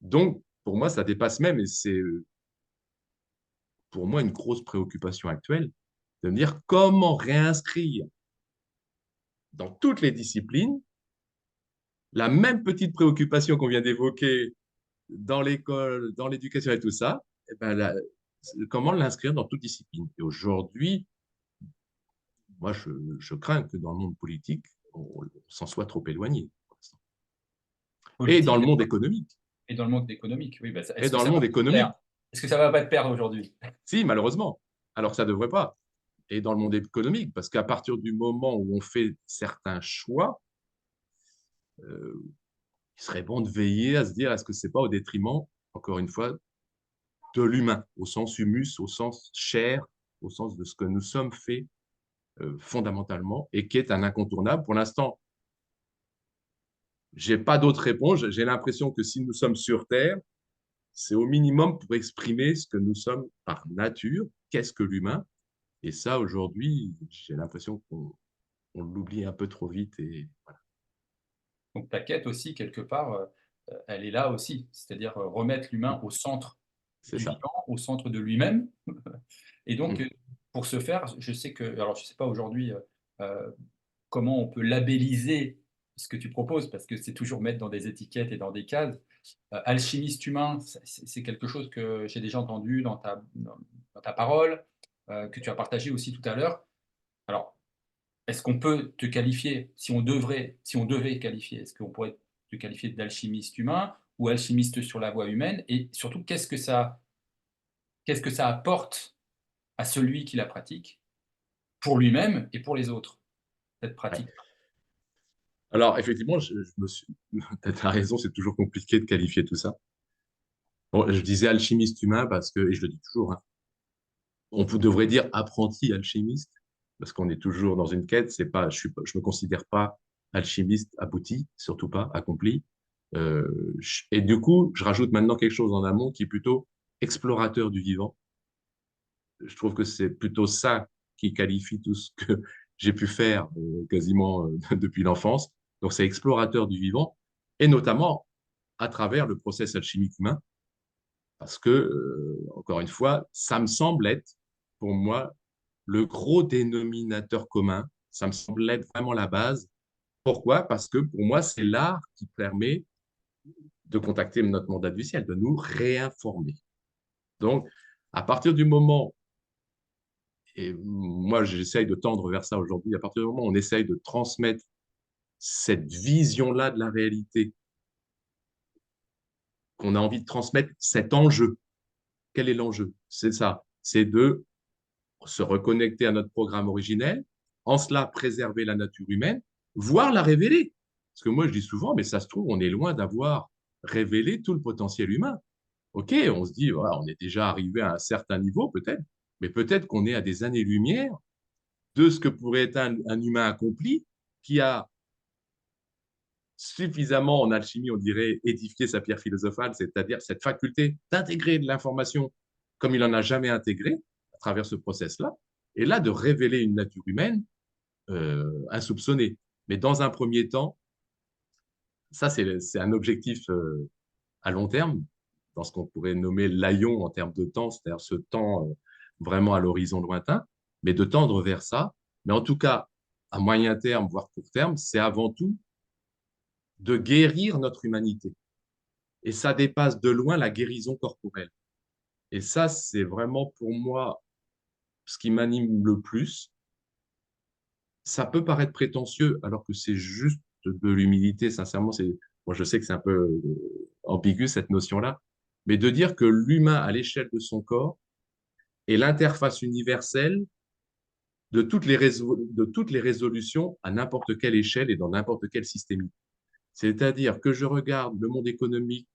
Donc, pour moi, ça dépasse même, et c'est pour moi une grosse préoccupation actuelle, de me dire comment réinscrire dans toutes les disciplines la même petite préoccupation qu'on vient d'évoquer dans l'école, dans l'éducation et tout ça, eh ben, comment l'inscrire dans toute discipline. Et aujourd'hui, moi, je crains que dans le monde politique, on s'en soit trop éloigné. Et dans Politique le monde économique. et dans le monde économique. Oui, bah, Et est-ce que dans le ça va monde pas te plaire? économique. Est-ce que ça va pas te perdre aujourd'hui? Si, malheureusement. Alors que ça ne devrait pas. Et dans le monde économique, parce qu'à partir du moment où on fait certains choix, euh, il serait bon de veiller à se dire est-ce que c'est pas au détriment, encore une fois, de l'humain, au sens humus, au sens chair, au sens de ce que nous sommes faits fondamentalement et qui est un incontournable. Pour l'instant, j'ai pas d'autre réponse. J'ai l'impression que si nous sommes sur Terre, c'est au minimum pour exprimer ce que nous sommes par nature. Qu'est-ce que l'humain? Et ça, aujourd'hui, j'ai l'impression qu'on l'oublie un peu trop vite. Et voilà. Donc ta quête aussi, quelque part, elle est là aussi, c'est-à-dire, remettre l'humain au centre c'est du ça. vivant, au centre de lui-même. Et donc, Mm. pour ce faire, je sais que alors je ne sais pas aujourd'hui, comment on peut labelliser ce que tu proposes, parce que c'est toujours mettre dans des étiquettes et dans des cases. Alchimiste humain, c'est quelque chose que j'ai déjà entendu dans ta parole, que tu as partagé aussi tout à l'heure. Alors, est-ce qu'on peut te qualifier, si on devait qualifier, est-ce qu'on pourrait te qualifier d'alchimiste humain ou alchimiste sur la voie humaine? Et surtout, qu'est-ce que ça apporte à celui qui la pratique, pour lui-même et pour les autres, cette Ouais. pratique? Alors, effectivement, je me suis... tu as raison, c'est toujours compliqué de qualifier tout ça. Bon, je disais alchimiste humain parce que, et je le dis toujours, hein, devrait dire apprenti alchimiste, parce qu'on est toujours dans une quête. C'est pas, je me considère pas alchimiste abouti, surtout pas accompli. Et du coup, je rajoute maintenant quelque chose en amont qui est plutôt explorateur du vivant. Je trouve que c'est plutôt ça qui qualifie tout ce que j'ai pu faire quasiment depuis l'enfance. Donc, c'est explorateur du vivant, et notamment à travers le process alchimique humain, parce que, encore une fois, ça me semble être, pour moi, le gros dénominateur commun. Ça me semble être vraiment la base. Pourquoi? Parce que pour moi, c'est l'art qui permet de contacter notre mandat du ciel, de nous réinformer. Donc, à partir du moment, et moi j'essaye de tendre vers ça aujourd'hui, à partir du moment où on essaye de transmettre cette vision-là de la réalité, qu'on a envie de transmettre cet enjeu. Quel est l'enjeu? C'est ça, c'est de se reconnecter à notre programme originel, en cela préserver la nature humaine, voire la révéler. Parce que moi, je dis souvent, mais ça se trouve, on est loin d'avoir révélé tout le potentiel humain. OK, on se dit, voilà, on est déjà arrivé à un certain niveau, peut-être, mais peut-être qu'on est à des années-lumière de ce que pourrait être un humain accompli qui a suffisamment, en alchimie, on dirait, édifié sa pierre philosophale, c'est-à-dire cette faculté d'intégrer de l'information comme il n'en a jamais intégré à travers ce process-là, et là, de révéler une nature humaine insoupçonnée. Mais dans un premier temps, ça, c'est un objectif à long terme, dans ce qu'on pourrait nommer l'aion en termes de temps, c'est-à-dire ce temps vraiment à l'horizon lointain, mais de tendre vers ça. Mais en tout cas, à moyen terme, voire court terme, c'est avant tout de guérir notre humanité. Et ça dépasse de loin la guérison corporelle. Et ça, c'est vraiment pour moi ce qui m'anime le plus. Ça peut paraître prétentieux, alors que c'est juste de l'humilité. Sincèrement, moi, je sais que c'est un peu ambigu cette notion-là, mais de dire que l'humain, à l'échelle de son corps, est l'interface universelle de toutes les résolutions à n'importe quelle échelle et dans n'importe quel système. C'est-à-dire que je regarde le monde économique,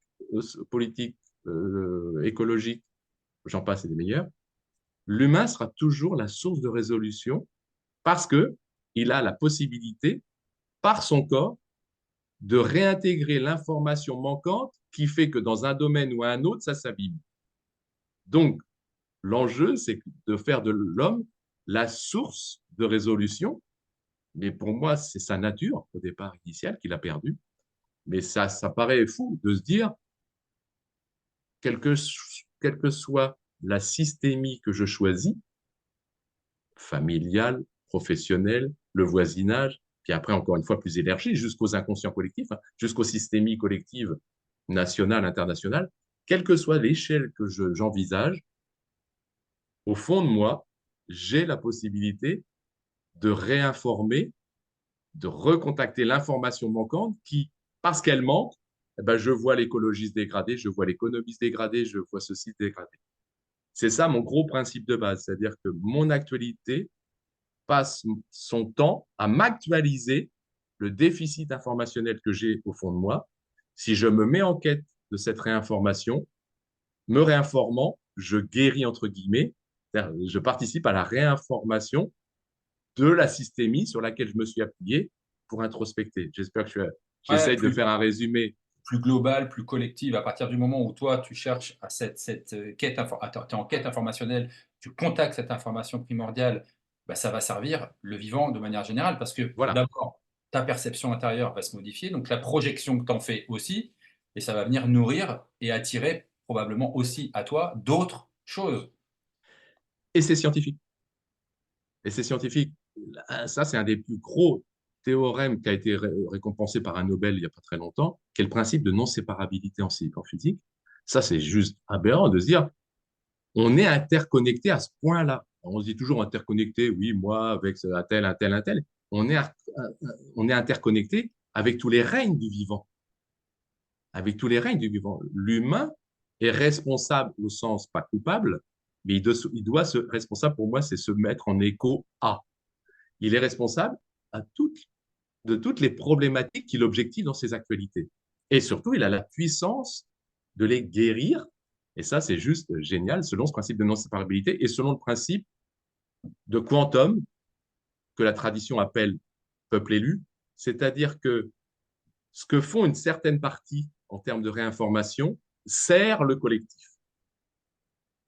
politique, écologique, j'en passe et des meilleurs, l'humain sera toujours la source de résolution parce que il a la possibilité, par son corps, de réintégrer l'information manquante qui fait que dans un domaine ou un autre, ça s'abîme. Donc, l'enjeu, c'est de faire de l'homme la source de résolution, mais pour moi, c'est sa nature au départ initial qu'il a perdu. Mais ça paraît fou de se dire, quelle que, quelle que soit la systémie que je choisis, familiale, professionnelle, le voisinage, puis après, encore une fois, plus élargi, jusqu'aux inconscients collectifs, hein, jusqu'aux systémies collectives nationales, internationales, quelle que soit l'échelle que j'envisage, au fond de moi, j'ai la possibilité de réinformer, de recontacter l'information manquante qui, parce qu'elle manque, eh ben, je vois l'écologie se dégrader, je vois l'économie se dégrader, je vois ceci se dégrader. C'est ça mon gros principe de base, c'est-à-dire que mon actualité passe son temps à m'actualiser le déficit informationnel que j'ai au fond de moi. Si je me mets en quête de cette réinformation, me réinformant, je guéris entre guillemets, je participe à la réinformation de la systémie sur laquelle je me suis appuyé pour introspecter. J'espère que Ouais, j'essaye de faire un résumé. plus globale, plus collective. À partir du moment où toi, tu cherches à cette quête, tu es en quête informationnelle, tu contactes cette information primordiale, bah, ça va servir le vivant de manière générale. Parce que Voilà, d'abord, ta perception intérieure va se modifier, donc la projection que tu en fais aussi, et ça va venir nourrir et attirer probablement aussi à toi d'autres choses. Et c'est scientifique. Et c'est scientifique. Ça, c'est un des plus gros théorèmes qui a été récompensé par un Nobel il n'y a pas très longtemps, qui est le principe de non-séparabilité en physique. Ça, c'est juste aberrant de se dire, on est interconnecté à ce point-là. On se dit toujours interconnecté, oui, moi, avec un tel, un tel, un tel. On est interconnecté avec tous les règnes du vivant. Avec tous les règnes du vivant. L'humain est responsable au sens pas coupable, mais il doit se responsable pour moi, c'est se mettre en écho à. Il est responsable de toutes les problématiques qu'il objective dans ses actualités. Et surtout, il a la puissance de les guérir. Et ça, c'est juste génial, selon ce principe de non-séparabilité et selon le principe de quantum que la tradition appelle peuple élu. C'est-à-dire que ce que font une certaine partie en termes de réinformation sert le collectif.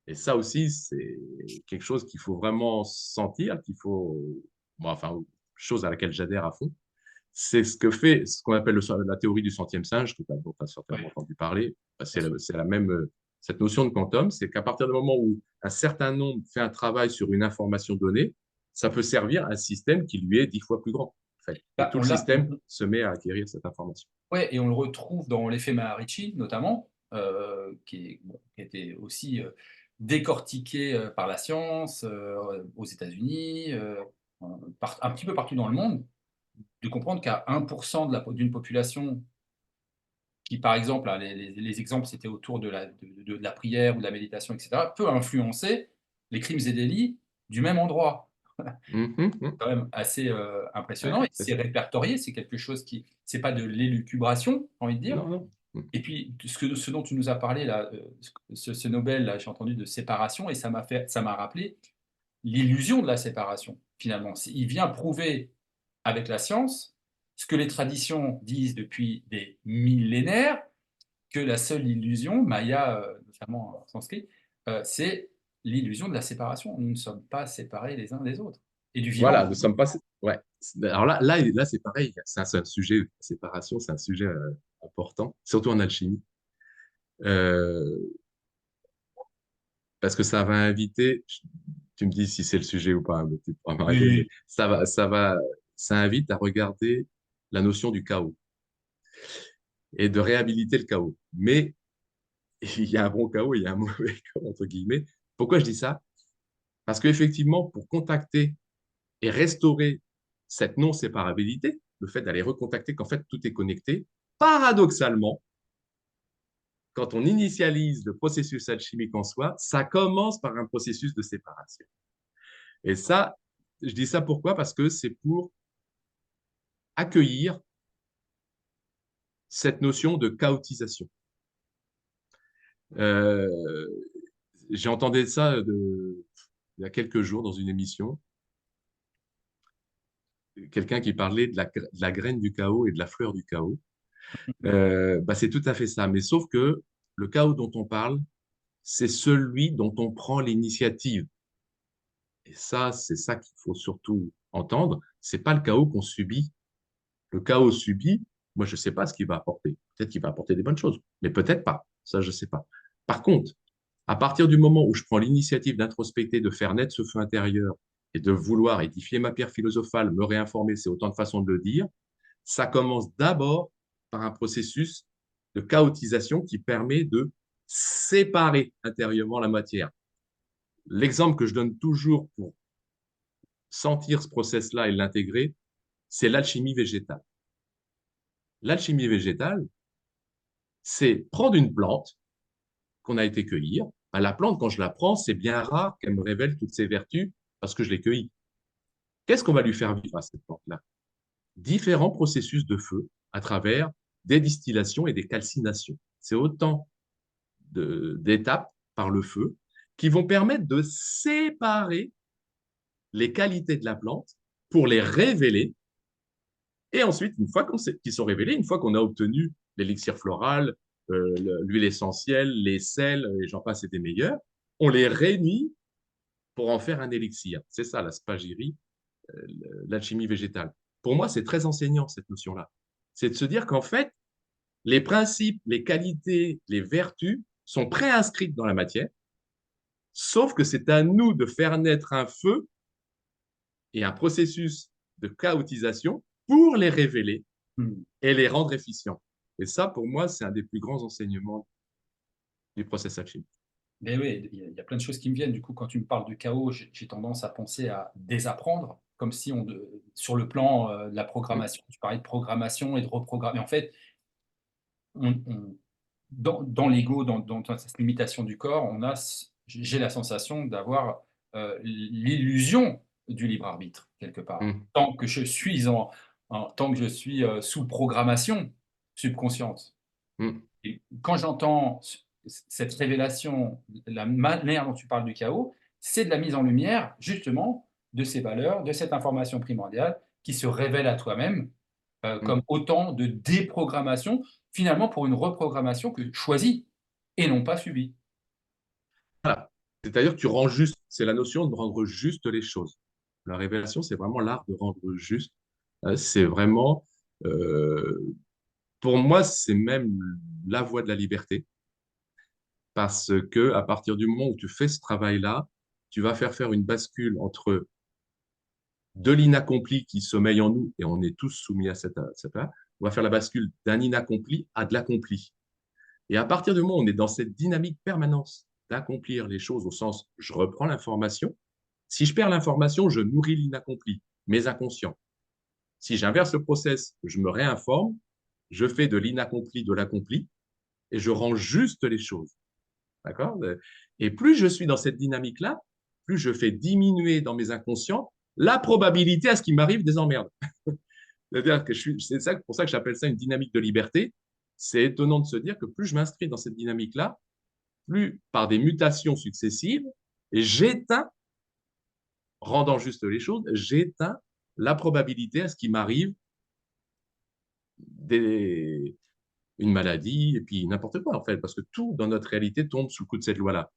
Et ça aussi, c'est quelque chose qu'il faut vraiment sentir, qu'il faut, bon, enfin, chose à laquelle j'adhère à fond. C'est ce que fait ce qu'on appelle la théorie du centième singe, que tu as certainement Ouais, entendu parler. bien sûr. C'est la même, cette notion de quantum, c'est qu'à partir du moment où un certain nombre fait un travail sur une information donnée, ça peut servir à un système qui lui est 10 fois plus grand. En fait. Et Bah, tout le système se met à acquérir cette information. ouais, et on le retrouve dans l'effet Maharishi notamment, qui a été aussi, décortiqué, par la science, aux États-Unis, un petit peu partout dans le monde, de comprendre qu'à 1 de d'une population qui, par exemple, hein, les exemples, c'était autour de la prière ou de la méditation et cetera, peut influencer les crimes et délits du même endroit. Mhm. Quand même assez, Ouais, impressionnant, et c'est c'est ça. répertorié, c'est quelque chose qui c'est pas de l'élucubration, j'ai envie de dire. Non, non. Mhm. Et puis ce dont tu nous as parlé là, ce Nobel là, j'ai entendu de séparation, et ça m'a rappelé l'illusion de la séparation, finalement. Il vient prouver avec la science ce que les traditions disent depuis des millénaires, que la seule illusion, Maya, notamment en sanskrit, c'est l'illusion de la séparation. Nous ne sommes pas séparés les uns des autres et du vivant. Voilà, nous sommes pas. Ouais. Alors là c'est pareil. C'est un sujet, la séparation, c'est un sujet important, surtout en alchimie. Euh, Parce que ça va inviter, tu me dis si c'est le sujet ou pas, hein, mais tu pourras m'arrêter, mais Oui. ça invite à regarder la notion du chaos et de réhabiliter le chaos. Mais il y a un bon chaos, il y a un mauvais chaos, entre guillemets. Pourquoi je dis ça? Parce qu'effectivement, pour contacter et restaurer cette non-séparabilité, le fait d'aller recontacter qu'en fait tout est connecté, paradoxalement, quand on initialise le processus alchimique en soi, ça commence par un processus de séparation. Et ça, je dis ça pourquoi? Parce que c'est pour accueillir cette notion de chaotisation. Euh, j'ai entendu ça il y a quelques jours dans une émission, quelqu'un qui parlait de la graine du chaos et de la fleur du chaos. Bah, c'est tout à fait ça, mais sauf que le chaos dont on parle, c'est celui dont on prend l'initiative. Et ça, c'est ça qu'il faut surtout entendre. C'est pas le chaos qu'on subit. Le chaos subi, moi, je ne sais pas ce qu'il va apporter. Peut-être qu'il va apporter des bonnes choses, mais peut-être pas. Ça, je ne sais pas. Par contre, à partir du moment où je prends l'initiative d'introspecter, de faire naître ce feu intérieur et de vouloir édifier ma pierre philosophale, me réinformer, c'est autant de façons de le dire, ça commence d'abord par un processus de chaotisation qui permet de séparer intérieurement la matière. L'exemple que je donne toujours pour sentir ce process-là et l'intégrer, c'est l'alchimie végétale. L'alchimie végétale, c'est prendre une plante qu'on a été cueillir. Ben, la plante, quand je la prends, c'est bien rare qu'elle me révèle toutes ses vertus parce que je l'ai cueillie. Qu'est-ce qu'on va lui faire vivre à cette plante-là? Différents processus de feu à travers des distillations et des calcinations. C'est autant d'étapes par le feu qui vont permettre de séparer les qualités de la plante pour les révéler. Et ensuite, une fois qu'ils sont révélés, une fois qu'on a obtenu l'élixir floral, l'huile essentielle, les sels, et j'en passe et des meilleurs, on les réunit pour en faire un élixir. C'est ça la spagyrie, l'alchimie végétale. pour moi, c'est très enseignant, cette notion-là. C'est de se dire qu'en fait, les principes, les qualités, les vertus sont préinscrites dans la matière, sauf que c'est à nous de faire naître un feu et un processus de chaotisation pour les révéler Hmm. et les rendre efficients. Et ça, pour moi, c'est un des plus grands enseignements du process alchimique. Mais oui, il y a plein de choses qui me viennent. Du coup, quand tu me parles de chaos, j'ai tendance à penser à désapprendre, comme si sur le plan de la Mm, programmation, tu parlais de programmation et de reprogrammer. En fait, dans l'ego, dans cette limitation du corps, j'ai la sensation d'avoir l'illusion du libre arbitre, quelque part. mm, Tant que je suis sous programmation subconsciente. mm. Et quand j'entends cette révélation, la manière dont tu parles du chaos, c'est de la mise en lumière, justement, de ces valeurs, de cette information primordiale qui se révèle à toi-même Mm. comme autant de déprogrammation, finalement pour une reprogrammation que choisie et non pas subie. Voilà. C'est-à-dire que tu rends juste, c'est la notion de rendre juste les choses. La révélation, c'est vraiment l'art de rendre juste. C'est vraiment, euh, pour moi, c'est même la voie de la liberté, parce que à partir du moment où tu fais ce travail-là, tu vas faire une bascule entre de l'inaccompli qui sommeille en nous, et on est tous soumis à cette on va faire la bascule d'un inaccompli à de l'accompli. Et à partir du moment où on est dans cette dynamique permanence d'accomplir les choses au sens, je reprends l'information. Si je perds l'information, je nourris l'inaccompli, mes inconscients. Si j'inverse le process, je me réinforme, je fais de l'inaccompli de l'accompli et je rends juste les choses. D'accord? Et plus je suis dans cette dynamique-là, plus je fais diminuer dans mes inconscients la probabilité à ce qu'il m'arrive des emmerdes. C'est-à-dire que c'est ça, pour ça que j'appelle ça une dynamique de liberté. C'est étonnant de se dire que plus je m'inscris dans cette dynamique-là, plus par des mutations successives, j'éteins, rendant juste les choses, j'éteins la probabilité à ce qui m'arrive des, une maladie et puis n'importe quoi en fait, parce que tout dans notre réalité tombe sous le coup de cette loi-là.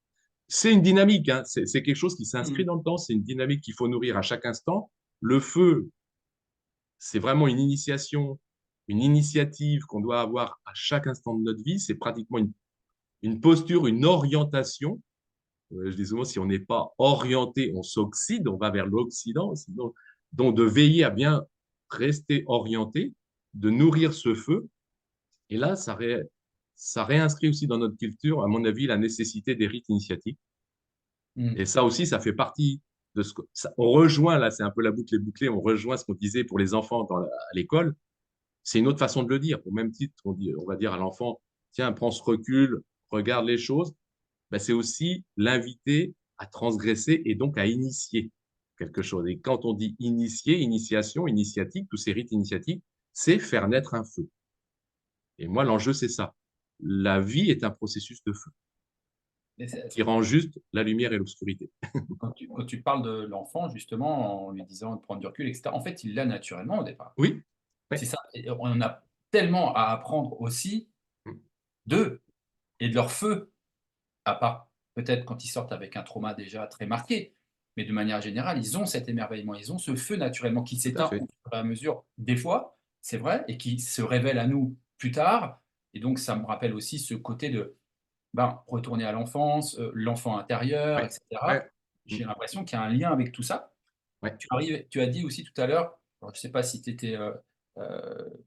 C'est une dynamique, hein, c'est quelque chose qui s'inscrit Mmh. dans le temps, c'est une dynamique qu'il faut nourrir à chaque instant. Le feu, c'est vraiment une initiation, une initiative qu'on doit avoir à chaque instant de notre vie. C'est pratiquement une posture, une orientation. Je dis souvent, si on n'est pas orienté, on s'oxyde, on va vers l'Occident. Donc, de veiller à bien rester orienté, de nourrir ce feu. Et là, ça réinscrit aussi dans notre culture, à mon avis, la nécessité des rites initiatiques. Mmh. Et ça aussi, ça fait partie de ce que. On rejoint, là, c'est un peu la boucle est bouclée, on rejoint ce qu'on disait pour les enfants à l'école. C'est une autre façon de le dire. Au même titre, on va dire à l'enfant, tiens, prends ce recul, regarde les choses. Ben, c'est aussi l'inviter à transgresser et donc à initier quelque chose. Et quand on dit initier, initiation, initiatique, tous ces rites initiatiques, c'est faire naître un feu. Et moi, l'enjeu, c'est ça. La vie est un processus de feu Mais qui rend juste la lumière et l'obscurité. quand tu parles de l'enfant, justement, en lui disant de prendre du recul, etc., en fait, il l'a naturellement au départ. Oui, oui. C'est ça. Et on a tellement à apprendre aussi d'eux et de leur feu, à part peut-être quand ils sortent avec un trauma déjà très marqué. Mais de manière générale, ils ont cet émerveillement, ils ont ce feu naturellement qui Tout à s'éteint au fait. fur et à mesure, des fois, c'est vrai, et qui se révèle à nous plus tard. Et donc, ça me rappelle aussi ce côté de ben, retourner à l'enfance, l'enfant intérieur, Ouais, etc. ouais, J'ai l'impression qu'il y a un lien avec tout ça. ouais. Tu as dit aussi tout à l'heure, alors je ne sais pas si c'était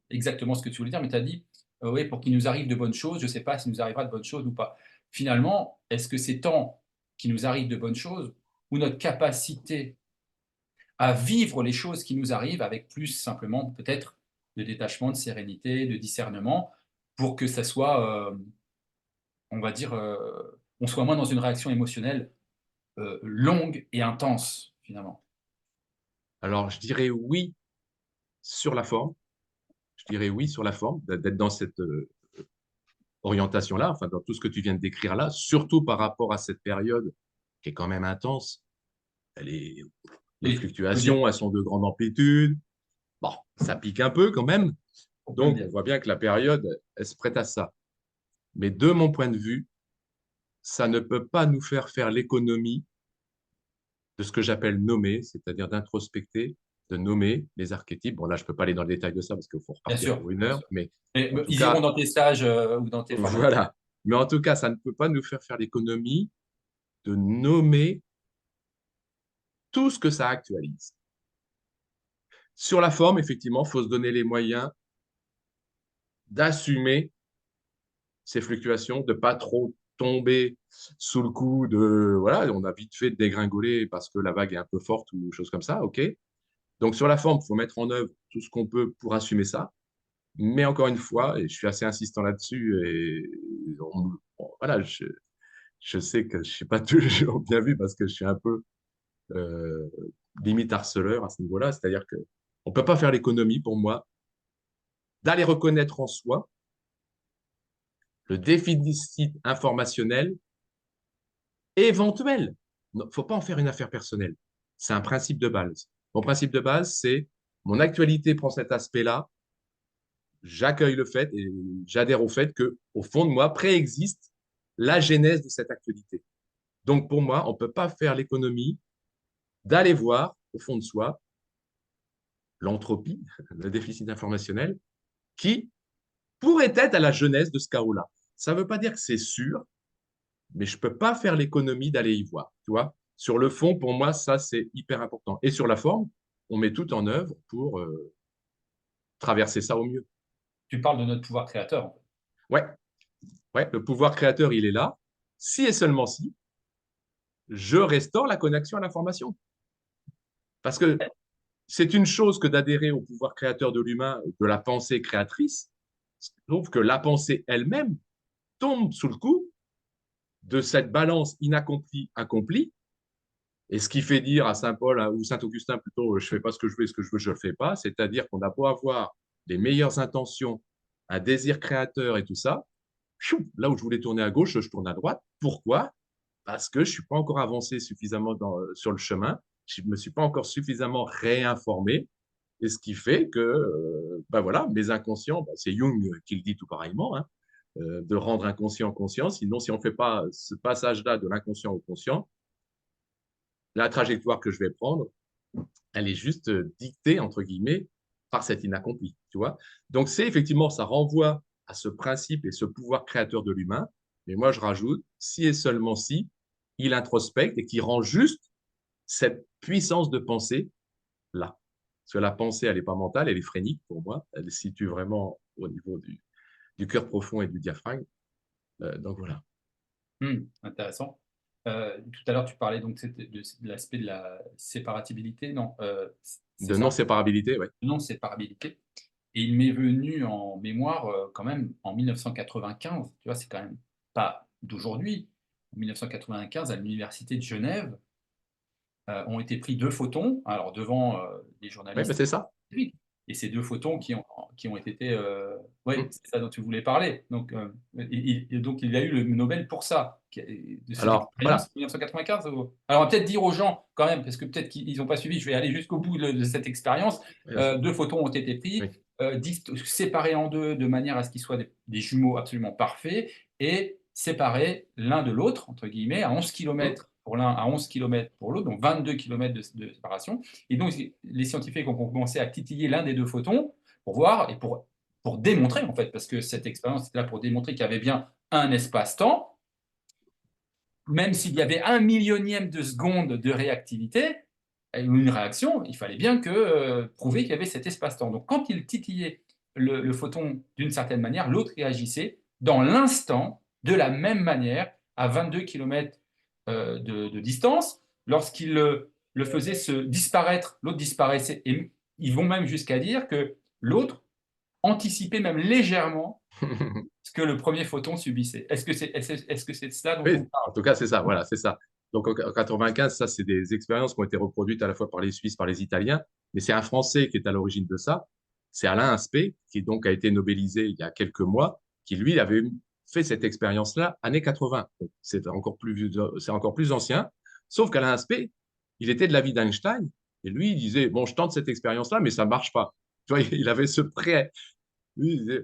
exactement ce que tu voulais dire, mais tu as dit oui, pour qu'il nous arrive de bonnes choses, je ne sais pas s'il nous arrivera de bonnes choses ou pas. Finalement, est-ce que c'est tant qu'il nous arrive de bonnes choses ou notre capacité à vivre les choses qui nous arrivent avec plus simplement peut-être de détachement, de sérénité, de discernement, pour que ça soit, on va dire, on soit moins dans une réaction émotionnelle longue et intense finalement. Alors, je dirais oui sur la forme. Je dirais oui sur la forme, d'être dans cette orientation-là, enfin, dans tout ce que tu viens de décrire là, surtout par rapport à cette période qui est quand même intense. Elle est... Les Oui, on peut le dire. fluctuations, elles sont de grande amplitude. Bon, ça pique un peu quand même. On peut le Donc, dire. on voit bien que la période, elle se prête à ça. Mais de mon point de vue, ça ne peut pas nous faire faire l'économie de ce que j'appelle nommer, c'est-à-dire d'introspecter de nommer les archétypes. Bon, là, je ne peux pas aller dans le détail de ça parce qu'il faut Bien repartir sûr, pour une bien heure, sûr. mais Et en tout ils iront cas, dans tes stages, ou dans tes formations. voilà. Mais en tout cas, ça ne peut pas nous faire l'économie de nommer tout ce que ça actualise. Sur la forme, effectivement, il faut se donner les moyens d'assumer ces fluctuations, de ne pas trop tomber sous le coup de, voilà, on a vite fait de dégringoler parce que la vague est un peu forte ou chose comme ça, OK. Donc, sur la forme, il faut mettre en œuvre tout ce qu'on peut pour assumer ça. Mais encore une fois, et je suis assez insistant là-dessus, et voilà, je sais que je ne suis pas toujours bien vu parce que je suis un peu euh, limite harceleur à ce niveau-là. C'est-à-dire qu'on ne peut pas faire l'économie, pour moi, d'aller reconnaître en soi le déficit informationnel éventuel. Il ne faut pas en faire une affaire personnelle. C'est un principe de base. Mon principe de base, c'est mon actualité prend cet aspect-là, j'accueille le fait et j'adhère au fait que, au fond de moi, préexiste la genèse de cette actualité. Donc, pour moi, on ne peut pas faire l'économie d'aller voir, au fond de soi, l'entropie, le déficit informationnel, qui pourrait être à la genèse de ce chaos-là. Ça ne veut pas dire que c'est sûr, mais je ne peux pas faire l'économie d'aller y voir. Tu vois, sur le fond, pour moi, ça, c'est hyper important. Et sur la forme, on met tout en œuvre pour traverser ça au mieux. Tu parles de notre pouvoir créateur, en fait. Ouais, ouais, le pouvoir créateur, il est là. Si et seulement si, je restaure la connexion à l'information. Parce que c'est une chose que d'adhérer au pouvoir créateur de l'humain, de la pensée créatrice. Je trouve que la pensée elle-même tombe sous le coup de cette balance inaccomplie-accomplie. Et ce qui fait dire à Saint Paul ou Saint Augustin plutôt, je ne fais pas ce que je veux, ce que je veux, je ne le fais pas. C'est-à-dire qu'on a beau avoir les meilleures intentions, un désir créateur et tout ça, là où je voulais tourner à gauche, je tourne à droite. Pourquoi? Parce que je ne suis pas encore avancé suffisamment sur le chemin, je ne me suis pas encore suffisamment réinformé, et ce qui fait que ben voilà, mes inconscients, ben c'est Jung qui le dit tout pareillement, hein, de rendre inconscient conscient. Sinon, si on ne fait pas ce passage-là de l'inconscient au conscient, la trajectoire que je vais prendre, elle est juste dictée, entre guillemets, par cet inaccompli. Tu vois. Donc, c'est effectivement, ça renvoie à ce principe et ce pouvoir créateur de l'humain. Mais moi, je rajoute, si et seulement si, il introspecte et qui rend juste cette puissance de pensée là. Parce que la pensée, elle n'est pas mentale, elle est phrénique pour moi. Elle se situe vraiment au niveau du cœur profond et du diaphragme. Donc voilà. Intéressant. Tout à l'heure, tu parlais donc de l'aspect de la séparabilité, non, c'est De ça? non-séparabilité, ouais. Non-séparabilité. Et il m'est venu en mémoire, quand même, en 1995, tu vois, c'est quand même pas d'aujourd'hui. En 1995, à l'université de Genève, ont été pris 2 photons, alors devant, des Ouais, ben journalistes c'est ça. scientifiques, et ces 2 photons qui ont été, oui, Mm. c'est ça dont tu voulais parler. Donc, et donc il a eu le Nobel pour ça, de cette Alors, expérience voilà. en 1995. Alors on va peut-être dire aux gens quand même, parce que peut-être qu'ils n'ont pas suivi, je vais aller jusqu'au bout de cette expérience. Vas-y. 2 photons ont été pris, Oui. séparés en 2 de manière à ce qu'ils soient des jumeaux absolument parfaits, et séparés l'un de l'autre, entre guillemets, à 11 Mm. kilomètres pour l'un, à 11 kilomètres pour l'autre, donc 22 kilomètres de séparation. Et donc, les scientifiques ont commencé à titiller l'un des 2 photons pour voir et pour démontrer, en fait, parce que cette expérience était là pour démontrer qu'il y avait bien un espace-temps, même s'il y avait un millionième de seconde de réactivité, ou une réaction, il fallait bien prouver qu'il y avait cet espace-temps. Donc, quand il titillait le photon d'une certaine manière, l'autre réagissait dans l'instant, de la même manière, à 22 kilomètres de distance. Lorsqu'il le faisait se disparaître, l'autre disparaissait. Et ils vont même jusqu'à dire que l'autre anticipait même légèrement ce que le premier photon subissait. Est-ce que c'est de cela dont on Oui, parle? en tout cas, c'est ça, voilà, c'est ça. Donc en 95, ça, c'est des expériences qui ont été reproduites à la fois par les Suisses, par les Italiens, mais c'est un Français qui est à l'origine de ça. C'est Alain Aspect, qui donc a été nobelisé il y a quelques mois, qui lui avait fait cette expérience-là, années 80. C'est encore plus ancien, sauf qu'Alain Aspect, il était de l'avis d'Einstein, et lui, il disait, bon, je tente cette expérience-là, mais ça ne marche pas. Tu vois, il avait ce prêt. Lui, il disait,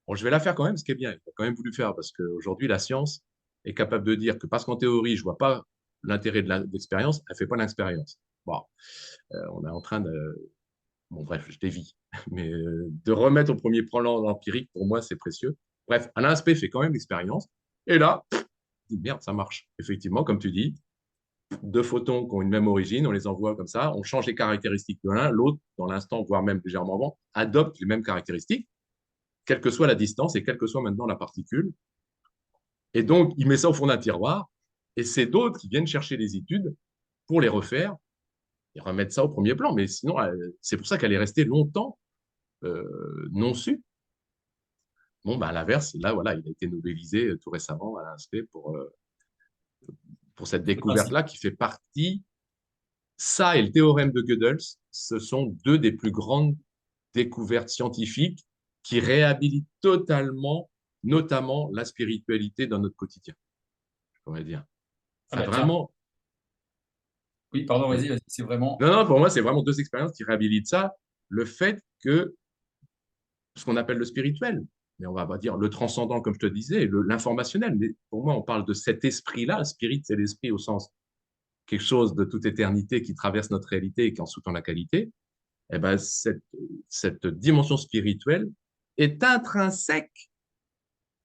bon, je vais la faire quand même, ce qui est bien. Il a quand même voulu faire, parce qu'aujourd'hui, la science est capable de dire que parce qu'en théorie, je ne vois pas l'intérêt de l'expérience, elle ne fait pas l'expérience. Bon, on est en train de Bon, bref, je dévie. Mais de remettre au premier plan l'empirique, pour moi, c'est précieux. Bref, Alain Aspect fait quand même l'expérience. Et là, dit merde, ça marche. Effectivement, comme tu dis, deux photons qui ont une même origine, on les envoie comme ça, on change les caractéristiques de l'un, l'autre, dans l'instant, voire même légèrement avant, adopte les mêmes caractéristiques, quelle que soit la distance et quelle que soit maintenant la particule. Et donc, il met ça au fond d'un tiroir, et c'est d'autres qui viennent chercher les études pour les refaire et remettre ça au premier plan. Mais sinon, c'est pour ça qu'elle est restée longtemps non su. Bon, bah, à l'inverse, là, voilà, il a été nobelisé tout récemment à l'INSPE pour cette Le principe. découverte-là qui fait partie. Ça et le théorème de Gödels, ce sont deux des plus grandes découvertes scientifiques qui réhabilitent totalement, notamment la spiritualité dans notre quotidien, je pourrais dire. Ah Ça bah tiens, vraiment, oui, pardon, oui. vas-y, c'est vraiment. Non, non, pour moi, c'est vraiment deux expériences qui réhabilitent ça. Le fait que ce qu'on appelle le spirituel, mais on va pas dire le transcendant, comme je te disais, l'informationnel. Mais pour moi, on parle de cet esprit-là. Le spirit, c'est l'esprit au sens quelque chose de toute éternité qui traverse notre réalité et qui en sous-tend la qualité. Eh ben, cette dimension spirituelle est intrinsèque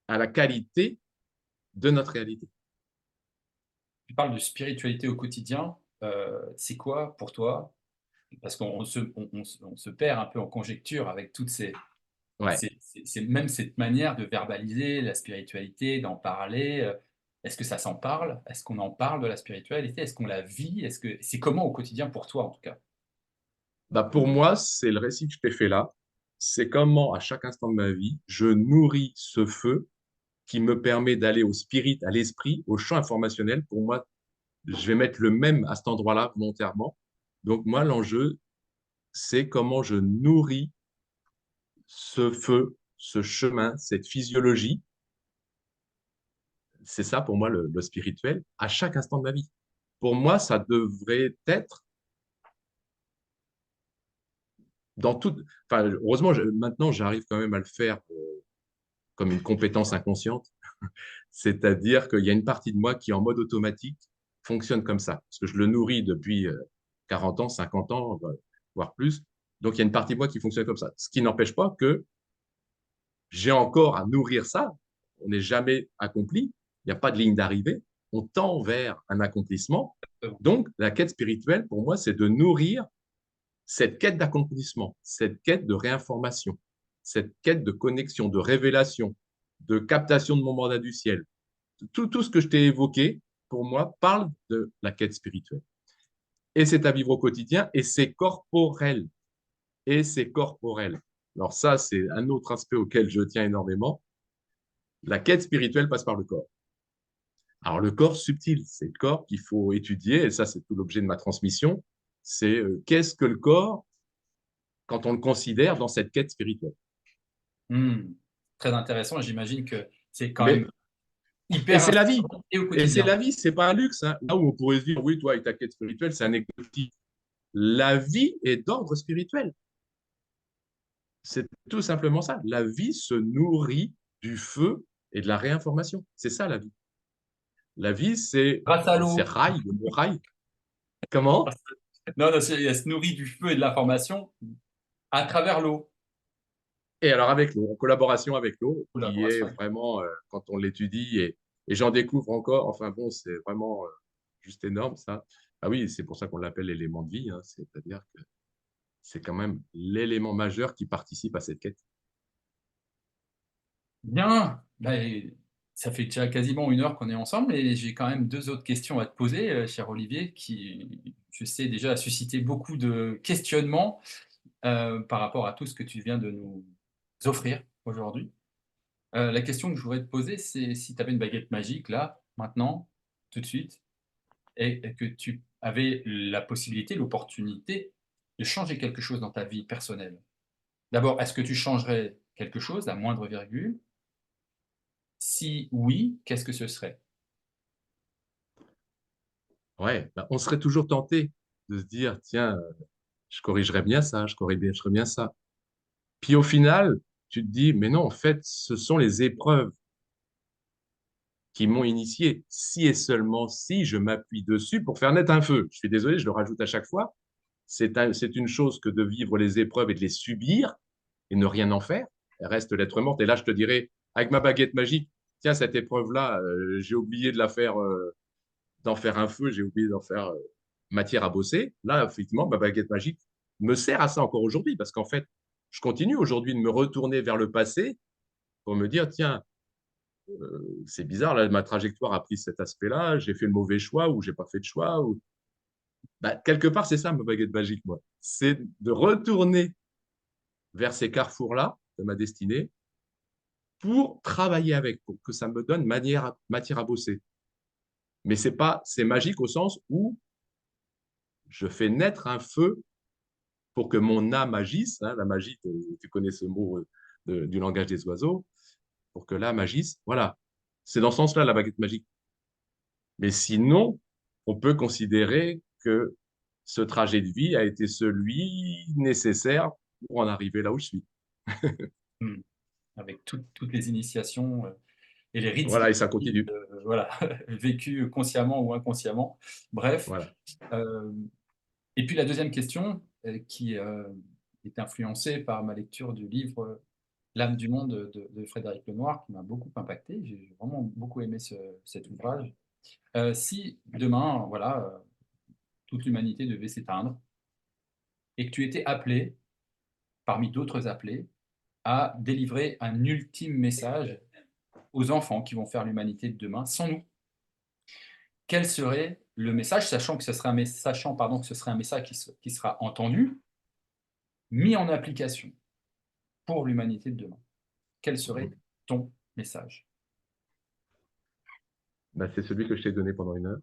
à la qualité de notre réalité. Tu parles de spiritualité au quotidien. C'est quoi pour toi? Parce qu'on se perd un peu en conjecture avec toutes Ouais. même cette manière de verbaliser la spiritualité, d'en parler. Est-ce que ça s'en parle? Est-ce qu'on en parle de la spiritualité? Est-ce qu'on la vit? Est-ce que c'est comment au quotidien pour toi en tout cas? Bah, pour moi, c'est le récit que je t'ai fait là. C'est comment, à chaque instant de ma vie, je nourris ce feu qui me permet d'aller au spirit, à l'esprit, au champ informationnel. Pour moi, je vais mettre le même à cet endroit-là volontairement. Donc, moi, l'enjeu, c'est comment je nourris ce feu, ce chemin, cette physiologie. C'est ça pour moi le spirituel à chaque instant de ma vie. Pour moi, ça devrait être dans tout. Enfin, heureusement, maintenant, j'arrive quand même à le faire comme une compétence inconsciente. C'est-à-dire qu'il y a une partie de moi qui, en mode automatique, fonctionne comme ça. Parce que je le nourris depuis 40 ans, 50 ans, voire plus. Donc, il y a une partie de moi qui fonctionne comme ça. Ce qui n'empêche pas que j'ai encore à nourrir ça. On n'est jamais accompli. Il n'y a pas de ligne d'arrivée. On tend vers un accomplissement. Donc, la quête spirituelle, pour moi, c'est de nourrir cette quête d'accomplissement, cette quête de réinformation, cette quête de connexion, de révélation, de captation de mon mandat du ciel. Tout ce que je t'ai évoqué, pour moi, parle de la quête spirituelle. Et c'est à vivre au quotidien et c'est corporel. Et c'est corporel. Alors ça, c'est un autre aspect auquel je tiens énormément. La quête spirituelle passe par le corps. Alors le corps subtil, c'est le corps qu'il faut étudier, et ça c'est tout l'objet de ma transmission, c'est qu'est-ce que le corps quand on le considère dans cette quête spirituelle. Hmm. Très intéressant. J'imagine que c'est quand même Mais, et hyper c'est la vie, inspirant et au et c'est quotidien. la vie, c'est pas un luxe. Hein. Là où on pourrait se dire, oui, toi, et ta quête spirituelle, c'est anecdotique. La vie est d'ordre spirituel. C'est tout simplement ça. La vie se nourrit du feu et de la réinformation. C'est ça la vie. La vie, Grâce à c'est l'eau. rail, le mot rail. Comment? Non, non, elle se nourrit du feu et de l'information à travers l'eau. Et alors avec l'eau, en collaboration avec l'eau, qui est Collaboration. vraiment, quand on l'étudie, et j'en découvre encore, enfin bon, c'est vraiment juste énorme ça. Ah oui, c'est pour ça qu'on l'appelle l'élément de vie, hein, c'est-à-dire que c'est quand même l'élément majeur qui participe à cette quête. Bien. Ben, ça fait déjà quasiment 1 heure qu'on est ensemble et j'ai quand même 2 autres questions à te poser, cher Olivier, qui, je sais déjà, a suscité beaucoup de questionnements par rapport à tout ce que tu viens de nous offrir aujourd'hui. La question que je voudrais te poser, c'est si tu avais une baguette magique, là, maintenant, tout de suite, et que tu avais la possibilité, l'opportunité de changer quelque chose dans ta vie personnelle. D'abord, est-ce que tu changerais quelque chose, la moindre virgule? Si oui, qu'est-ce que ce serait? Ouais, bah, on serait toujours tenté de se dire, tiens, je corrigerais bien ça, je corrigerais bien ça. Puis au final, tu te dis, mais non, en fait, ce sont les épreuves qui m'ont initié. Si et seulement si je m'appuie dessus pour faire naître un feu. Je suis désolé, je le rajoute à chaque fois. c'est une chose que de vivre les épreuves et de les subir et ne rien en faire. Elle reste lettre morte. Et là, je te dirais, avec ma baguette magique, tiens, cette épreuve-là, j'ai oublié de la faire, d'en faire un feu, j'ai oublié d'en faire matière à bosser. Là, effectivement, ma baguette magique me sert à ça encore aujourd'hui parce qu'en fait, je continue aujourd'hui de me retourner vers le passé pour me dire, tiens, c'est bizarre, là, ma trajectoire a pris cet aspect-là, j'ai fait le mauvais choix ou j'ai pas fait de choix. Ou... Bah, quelque part, c'est ça ma baguette magique, moi. C'est de retourner vers ces carrefours-là de ma destinée pour travailler avec, pour que ça me donne matière à bosser. Mais c'est magique au sens où je fais naître un feu pour que mon âme agisse. Hein, la magie, tu connais ce mot du langage des oiseaux, pour que l'âme agisse. Voilà. C'est dans ce sens-là la baguette magique. Mais sinon, on peut considérer que ce trajet de vie a été celui nécessaire pour en arriver là où je suis. Hmm. Avec toutes les initiations et les rites Voilà, et ça initiatiques, continue. voilà, vécus consciemment ou inconsciemment. Bref. Voilà. Euh, et puis la deuxième question, qui est influencée par ma lecture du livre L'âme du monde de Frédéric Lenoir, qui m'a beaucoup impacté. J'ai vraiment beaucoup aimé cet ouvrage. Si demain, voilà, toute l'humanité devait s'éteindre et que tu étais appelé, parmi d'autres appelés, à délivrer un ultime message aux enfants qui vont faire l'humanité de demain sans nous, quel serait le message, sachant que ce serait un message qui sera entendu, mis en application pour l'humanité de demain? Quel serait ton message? Ben, c'est celui que je t'ai donné pendant 1 heure.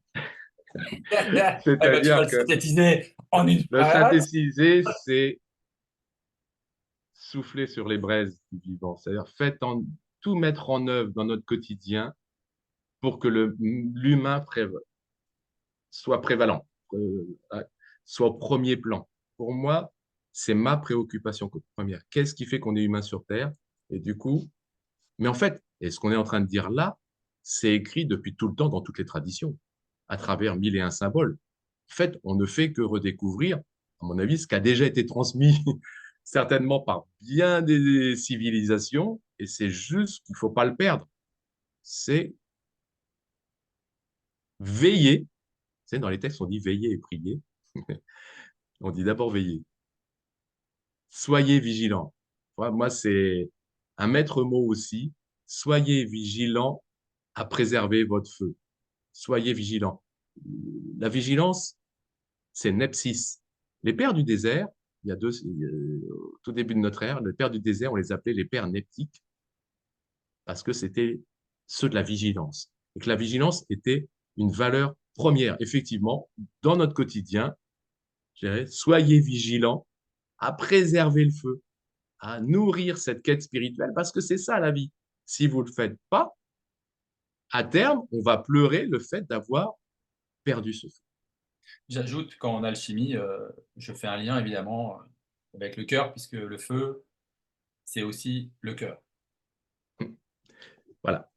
Eh ben, tu vas C'est-à-dire le que synthétiser en une le phrase. synthétiser, c'est souffler sur les braises du vivant. C'est-à-dire tout mettre en œuvre dans notre quotidien pour que l'humain soit prévalent, ouais, soit au premier plan. Pour moi, c'est ma préoccupation première. Qu'est-ce qui fait qu'on est humain sur Terre? Et du coup, mais en fait, et ce qu'on est en train de dire là, c'est écrit depuis tout le temps dans toutes les traditions, à travers 1001 symboles. En fait, on ne fait que redécouvrir, à mon avis, ce qui a déjà été transmis certainement par bien des civilisations, et c'est juste qu'il ne faut pas le perdre. C'est veiller. Tu sais, dans les textes, on dit veiller et prier. On dit d'abord veiller. Soyez vigilants. Moi, c'est un maître mot aussi. Soyez vigilants à préserver votre feu. Soyez vigilants. La vigilance, c'est Nepsis. Les pères du désert, au tout début de notre ère, les pères du désert, on les appelait les pères neptiques parce que c'était ceux de la vigilance. Et que la vigilance était une valeur première. Effectivement, dans notre quotidien, je dirais, soyez vigilants à préserver le feu, à nourrir cette quête spirituelle, parce que c'est ça la vie. Si vous ne le faites pas, à terme, on va pleurer le fait d'avoir perdu ce feu. J'ajoute qu'en alchimie, je fais un lien évidemment avec le cœur, puisque le feu, c'est aussi le cœur. Voilà.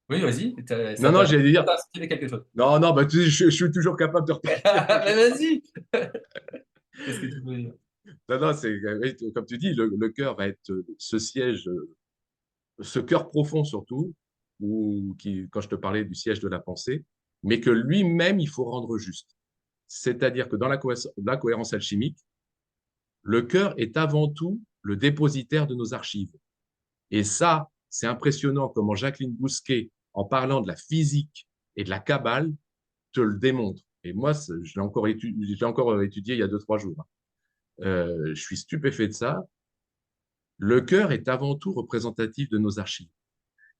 Oui, vas-y, Non, non, j'allais ça dire, t'a inspiré quelque chose. non, non, bah, je suis toujours capable de retenir quelque Mais chose. vas-y! Qu'est-ce que tu veux dire? Non, non, oui, comme tu dis, le cœur va être ce siège, ce cœur profond surtout, quand je te parlais du siège de la pensée, mais que lui-même, il faut rendre juste. C'est-à-dire que dans la cohérence alchimique, le cœur est avant tout le dépositaire de nos archives. Et ça, c'est impressionnant comment Jacqueline Bousquet, en parlant de la physique et de la Kabbale, te le démontre. Et moi, je l'ai encore étudié il y a 2, 3 jours. Je suis stupéfait de ça. Le cœur est avant tout représentatif de nos archives.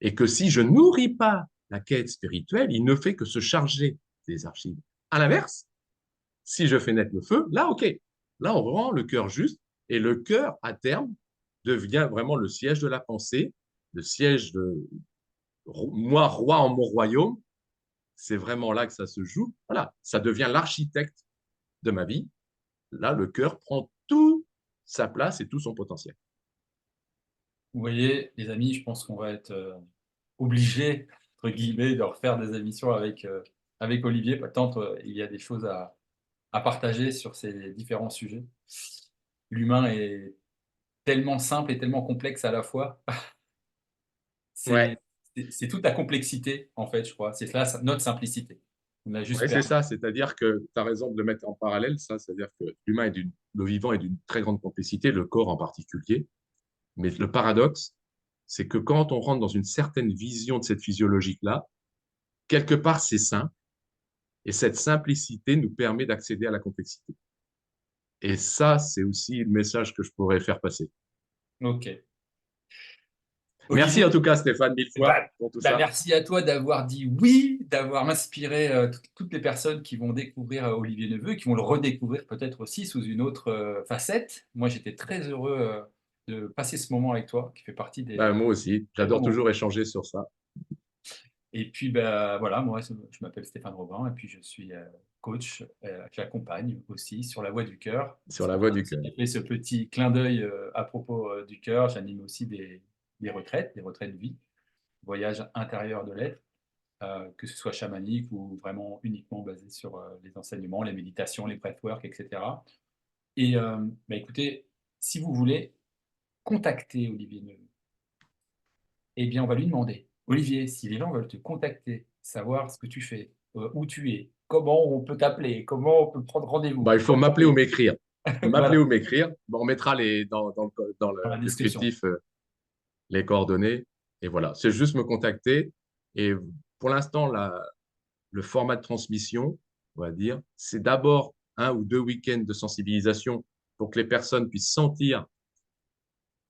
Et que si je nourris pas la quête spirituelle, il ne fait que se charger des archives. À l'inverse, si je fais naître le feu, là, OK. Là, on rend le cœur juste. Et le cœur, à terme, devient vraiment le siège de la pensée, le siège de moi, roi en mon royaume. C'est vraiment là que ça se joue. Voilà, ça devient l'architecte de ma vie. Là, le cœur prend toute sa place et tout son potentiel. Vous voyez, les amis, je pense qu'on va être obligés, entre guillemets, de refaire des émissions avec Olivier, tant il y a des choses à à partager sur ces différents sujets. L'humain est tellement simple et tellement complexe à la fois. Ouais, C'est toute la complexité, en fait, je crois. C'est là notre simplicité. On a juste ouais, c'est perdu. ça. C'est-à-dire que tu as raison de le mettre en parallèle, ça. C'est-à-dire que le vivant est d'une très grande complexité, le corps en particulier. Mais le paradoxe, c'est que quand on rentre dans une certaine vision de cette physiologique-là, quelque part, c'est simple. Et cette simplicité nous permet d'accéder à la complexité. Et ça, c'est aussi le message que je pourrais faire passer. OK. Merci en Olivier, tout cas, Stéphane, mille fois bah, pour tout ça. merci à toi d'avoir dit oui, d'avoir inspiré toutes les personnes qui vont découvrir Olivier Neveu, qui vont le redécouvrir peut-être aussi sous une autre facette. Moi, j'étais très heureux de passer ce moment avec toi, qui fait partie Ben, des moi aussi, très beaux j'adore moments. toujours échanger sur ça. Et puis, bah, voilà, moi, je m'appelle Stéphane Robin et puis je suis coach. J'accompagne aussi sur la voie du cœur. Sur C'est la pour voie ça du aussi cœur. que j'ai fait ce petit clin d'œil à propos du cœur. J'anime aussi des retraites, de vie, voyage intérieur de l'être, que ce soit chamanique ou vraiment uniquement basé sur les enseignements, les méditations, les breathwork, etc. Et bah, écoutez, si vous voulez contacter Olivier Neveu, eh bien, on va lui demander, Olivier, si les gens veulent te contacter, savoir ce que tu fais, où tu es, comment on peut t'appeler, comment on peut prendre rendez-vous, Ben, il faut comment m'appeler ou payer. m'écrire. M'appeler Voilà, ou m'écrire. Bon, on mettra dans le dans la description. descriptif les coordonnées. Et voilà, c'est juste me contacter. Et pour l'instant, le format de transmission, on va dire, c'est d'abord un ou deux week-ends de sensibilisation pour que les personnes puissent sentir.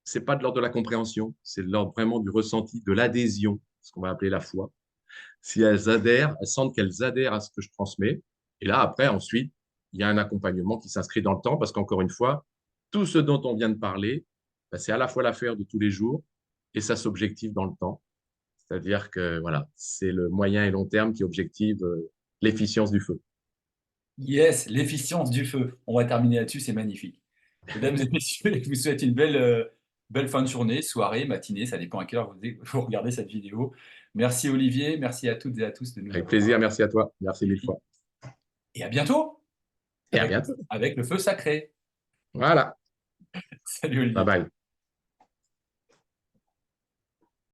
C'est pas de l'ordre de la compréhension, c'est de l'ordre vraiment du ressenti, de l'adhésion, ce qu'on va appeler la foi. Si elles adhèrent, elles sentent qu'elles adhèrent à ce que je transmets. Et là, après, ensuite, il y a un accompagnement qui s'inscrit dans le temps parce qu'encore une fois, tout ce dont on vient de parler, ben, c'est à la fois l'affaire de tous les jours et ça s'objective dans le temps. C'est-à-dire que voilà, c'est le moyen et long terme qui objective l'efficience du feu. Yes, l'efficience du feu. On va terminer là-dessus, c'est magnifique. Mesdames et messieurs, je vous souhaite une belle fin de journée, soirée, matinée, ça dépend à quelle heure vous regardez cette vidéo. Merci Olivier, merci à toutes et à tous de nous Avec avoir plaisir, merci à toi. Merci mille suivis. fois. Et à bientôt Et à avec, bientôt. avec le feu sacré. Voilà. Salut Bye Olivier. bye.